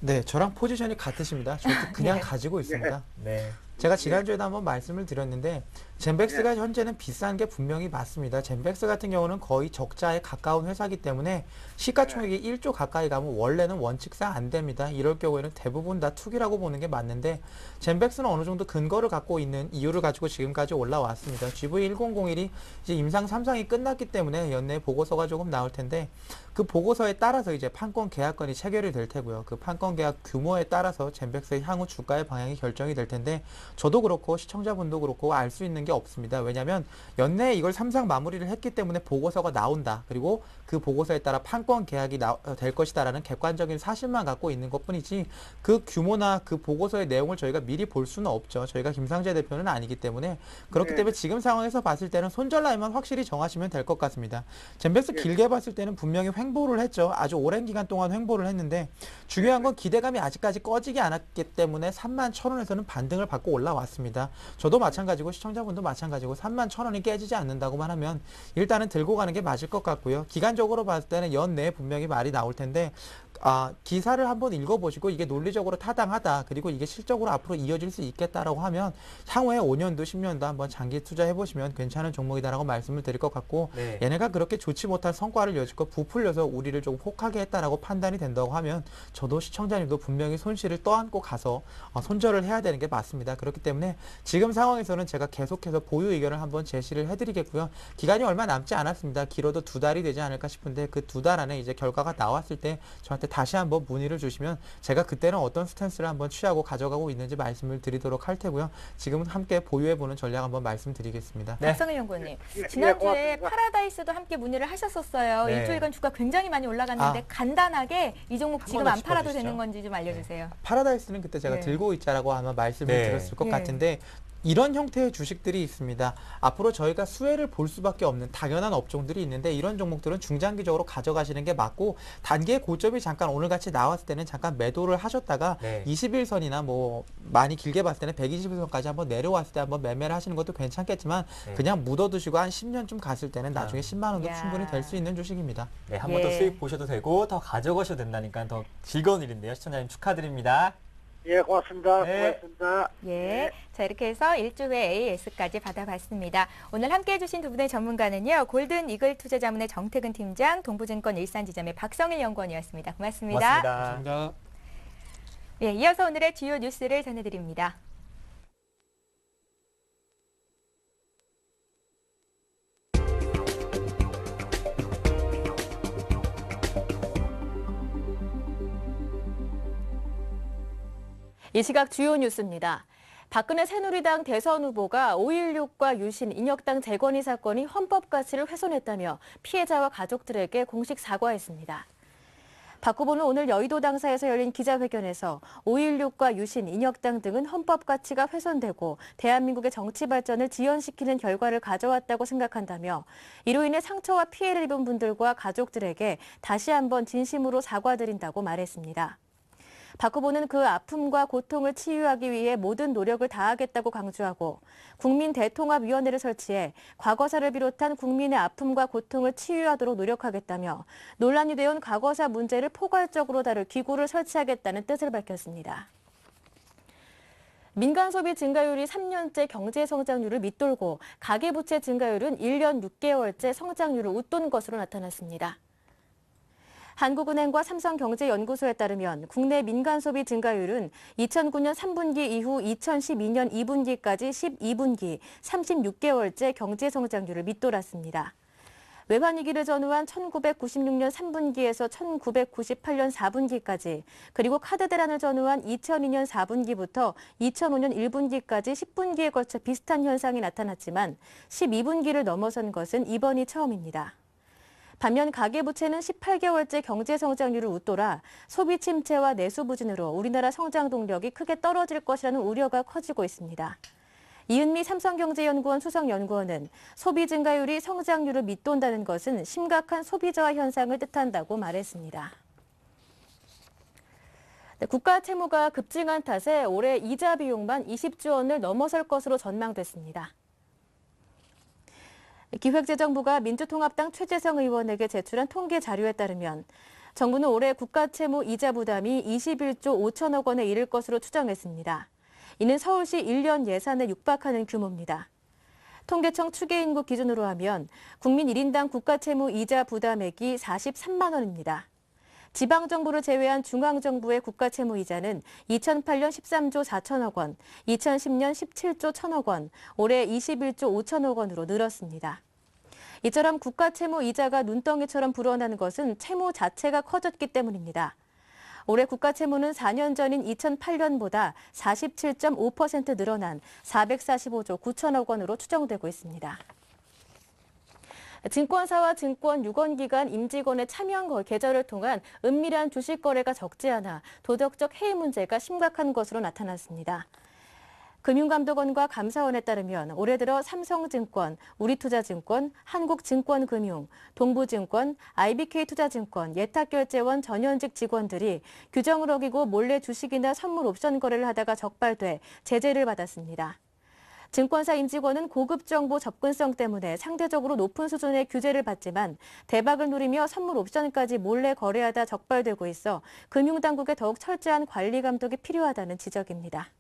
Speaker 5: 네, 저랑 포지션이 같으십니다. 저도 그냥
Speaker 1: 네.
Speaker 5: 가지고 있습니다.
Speaker 2: 네.
Speaker 5: 제가 지난주에도 한번 말씀을 드렸는데 젠백스가 현재는 비싼 게 분명히 맞습니다. 젠백스 같은 경우는 거의 적자에 가까운 회사이기 때문에 시가총액이 1조 가까이 가면 원래는 원칙상 안 됩니다. 이럴 경우에는 대부분 다 투기라고 보는 게 맞는데 젠백스는 어느 정도 근거를 갖고 있는 이유를 가지고 지금까지 올라왔습니다. GV1001이 이제 임상 3상이 끝났기 때문에 연내 보고서가 조금 나올 텐데 그 보고서에 따라서 이제 판권 계약건이 체결이 될 테고요. 그 판권 계약 규모에 따라서 젠백스의 향후 주가의 방향이 결정이 될 텐데 저도 그렇고 시청자분도 그렇고 알 수 있는 게 없습니다. 왜냐하면 연내에 이걸 3상 마무리를 했기 때문에 보고서가 나온다. 그리고 그 보고서에 따라 판권 계약이 될 것이다라는 객관적인 사실만 갖고 있는 것뿐이지 그 규모나 그 보고서의 내용을 저희가 미리 볼 수는 없죠. 저희가 김상재 대표는 아니기 때문에 그렇기 때문에 지금 상황에서 봤을 때는 손절 라인만 확실히 정하시면 될 것 같습니다. 젠백스 길게 봤을 때는 분명히 횡보를 했죠. 아주 오랜 기간 동안 횡보를 했는데 중요한 건 기대감이 아직까지 꺼지지 않았기 때문에 31,000원에서는 반등을 받고 올라왔습니다. 저도 마찬가지고 시청자분도 마찬가지고 31,000원이 깨지지 않는다고만 하면 일단은 들고 가는 게 맞을 것 같고요. 기간적으로 봤을 때는 연내에 분명히 말이 나올 텐데 기사를 한번 읽어보시고 이게 논리적으로 타당하다. 그리고 이게 실적으로 앞으로 이어질 수 있겠다라고 하면 향후에 5년도 10년도 한번 장기 투자해보시면 괜찮은 종목이다라고 말씀을 드릴 것 같고
Speaker 2: 네.
Speaker 5: 얘네가 그렇게 좋지 못한 성과를 여지껏 부풀려서 우리를 조금 혹하게 했다라고 판단이 된다고 하면 저도 시청자님도 분명히 손실을 떠안고 가서 손절을 해야 되는 게 맞습니다. 그렇기 때문에 지금 상황에서는 제가 계속해서 보유 의견을 한번 제시를 해드리겠고요. 기간이 얼마 남지 않았습니다. 길어도 2달이 되지 않을까 싶은데 그 2달 안에 이제 결과가 나왔을 때 저한테 다시 한번 문의를 주시면 제가 그때는 어떤 스탠스를 한번 취하고 가져가고 있는지 말씀을 드리도록 할 테고요. 지금은 함께 보유해보는 전략 한번 말씀드리겠습니다.
Speaker 2: 네.
Speaker 1: 박성일 연구원님,
Speaker 6: 예,
Speaker 1: 지난주에
Speaker 6: 고맙습니다.
Speaker 1: 파라다이스도 함께 문의를 하셨었어요.
Speaker 2: 네.
Speaker 1: 일주일간 주가 굉장히 많이 올라갔는데 간단하게 이 종목 지금
Speaker 2: 한번
Speaker 1: 안 팔아도
Speaker 2: 짚어주시죠.
Speaker 1: 되는 건지 좀 알려주세요.
Speaker 5: 파라다이스는 그때 제가
Speaker 1: 네.
Speaker 5: 들고 있자라고 아마 말씀을
Speaker 2: 네.
Speaker 5: 드렸을 것
Speaker 1: 예.
Speaker 5: 같은데 이런 형태의 주식들이 있습니다. 앞으로 저희가 수혜를 볼 수밖에 없는 당연한 업종들이 있는데 이런 종목들은 중장기적으로 가져가시는 게 맞고 단기의 고점이 잠깐 오늘같이 나왔을 때는 잠깐 매도를 하셨다가
Speaker 2: 네.
Speaker 5: 21선이나 뭐 많이 길게 봤을 때는 120선까지 한번 내려왔을 때 한번 매매를 하시는 것도 괜찮겠지만
Speaker 2: 네.
Speaker 5: 그냥 묻어두시고 한 10년쯤 갔을 때는 나중에 10만 원도
Speaker 1: 야.
Speaker 5: 충분히 될 수 있는 주식입니다.
Speaker 2: 네, 한 번 더
Speaker 1: 예.
Speaker 2: 수익 보셔도 되고 더 가져가셔도 된다니까 더 즐거운 일인데요. 시청자님 축하드립니다.
Speaker 6: 예, 고맙습니다.
Speaker 2: 네.
Speaker 6: 고맙습니다.
Speaker 1: 예. 자, 이렇게 해서 1주회 AS까지 받아봤습니다. 오늘 함께 해주신 두 분의 전문가는요, 골든 이글 투자자문의 정태근 팀장, 동부증권 일산지점의 박성일 연구원이었습니다. 고맙습니다.
Speaker 2: 고맙습니다.
Speaker 3: 감사합니다.
Speaker 1: 예, 이어서 오늘의 주요 뉴스를 전해드립니다. 이 시각 주요 뉴스입니다. 박근혜 새누리당 대선 후보가 5.16과 유신, 인혁당 재건의 사건이 헌법 가치를 훼손했다며 피해자와 가족들에게 공식 사과했습니다. 박 후보는 오늘 여의도 당사에서 열린 기자회견에서 5.16과 유신, 인혁당 등은 헌법 가치가 훼손되고 대한민국의 정치 발전을 지연시키는 결과를 가져왔다고 생각한다며 이로 인해 상처와 피해를 입은 분들과 가족들에게 다시 한번 진심으로 사과드린다고 말했습니다. 박 후보는 그 아픔과 고통을 치유하기 위해 모든 노력을 다하겠다고 강조하고 국민대통합위원회를 설치해 과거사를 비롯한 국민의 아픔과 고통을 치유하도록 노력하겠다며 논란이 되어온 과거사 문제를 포괄적으로 다룰 기구를 설치하겠다는 뜻을 밝혔습니다. 민간 소비 증가율이 3년째 경제 성장률을 밑돌고 가계부채 증가율은 1년 6개월째 성장률을 웃돈 것으로 나타났습니다. 한국은행과 삼성경제연구소에 따르면 국내 민간 소비 증가율은 2009년 3분기 이후 2012년 2분기까지 12분기 36개월째 경제 성장률을 밑돌았습니다. 외환위기를 전후한 1996년 3분기에서 1998년 4분기까지 그리고 카드 대란을 전후한 2002년 4분기부터 2005년 1분기까지 10분기에 걸쳐 비슷한 현상이 나타났지만 12분기를 넘어선 것은 이번이 처음입니다.
Speaker 7: 반면 가계부채는 18개월째 경제 성장률을 웃돌아 소비 침체와 내수 부진으로 우리나라 성장 동력이 크게 떨어질 것이라는 우려가 커지고 있습니다. 이은미 삼성경제연구원 수석연구원은 소비 증가율이 성장률을 밑돈다는 것은 심각한 소비 저하 현상을 뜻한다고 말했습니다. 국가 채무가 급증한 탓에 올해 이자 비용만 20조 원을 넘어설 것으로 전망됐습니다. 기획재정부가 민주통합당 최재성 의원에게 제출한 통계 자료에 따르면 정부는 올해 국가 채무 이자 부담이 21조 5천억 원에 이를 것으로 추정했습니다. 이는 서울시 1년 예산에 육박하는 규모입니다. 통계청 추계인구 기준으로 하면 국민 1인당 국가 채무 이자 부담액이 43만 원입니다. 지방정부를 제외한 중앙정부의 국가 채무 이자는 2008년 13조 4천억 원, 2010년 17조 1천억 원, 올해 21조 5천억 원으로 늘었습니다. 이처럼 국가 채무 이자가 눈덩이처럼 불어나는 것은 채무 자체가 커졌기 때문입니다. 올해 국가 채무는 4년 전인 2008년보다 47.5% 늘어난 445조 9천억 원으로 추정되고 있습니다. 증권사와 증권 유권기관 임직원의 참여 계좌를 통한 은밀한 주식 거래가 적지 않아 도덕적 해이 문제가 심각한 것으로 나타났습니다. 금융감독원과 감사원에 따르면 올해 들어 삼성증권, 우리투자증권, 한국증권금융, 동부증권, IBK투자증권, 예탁결제원 전현직 직원들이 규정을 어기고 몰래 주식이나 선물 옵션 거래를 하다가 적발돼 제재를 받았습니다. 증권사 임직원은 고급 정보 접근성 때문에 상대적으로 높은 수준의 규제를 받지만 대박을 누리며 선물 옵션까지 몰래 거래하다 적발되고 있어 금융당국의 더욱 철저한 관리 감독이 필요하다는 지적입니다.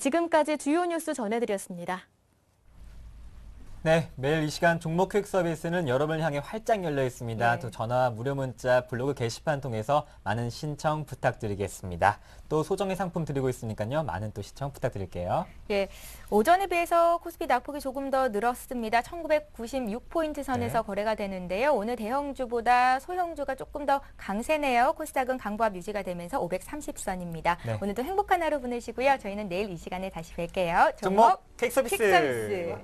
Speaker 7: 지금까지 주요 뉴스 전해드렸습니다.
Speaker 2: 네, 매일 이 시간 종목 퀵 서비스는 여러분을 향해 활짝 열려 있습니다.
Speaker 1: 네.
Speaker 2: 또 전화, 무료 문자, 블로그 게시판 통해서 많은 신청 부탁드리겠습니다. 또 소정의 상품 드리고 있으니까요. 많은 또 시청 부탁드릴게요.
Speaker 1: 예, 오전에 비해서 코스피 낙폭이 조금 더 늘었습니다. 1996포인트 선에서
Speaker 2: 네.
Speaker 1: 거래가 되는데요. 오늘 대형주보다 소형주가 조금 더 강세네요. 코스닥은 강보합 유지가 되면서 530선입니다.
Speaker 2: 네.
Speaker 1: 오늘도 행복한 하루 보내시고요. 저희는 내일 이 시간에 다시 뵐게요.
Speaker 2: 종목 퀵 서비스.
Speaker 1: 퀵 서비스.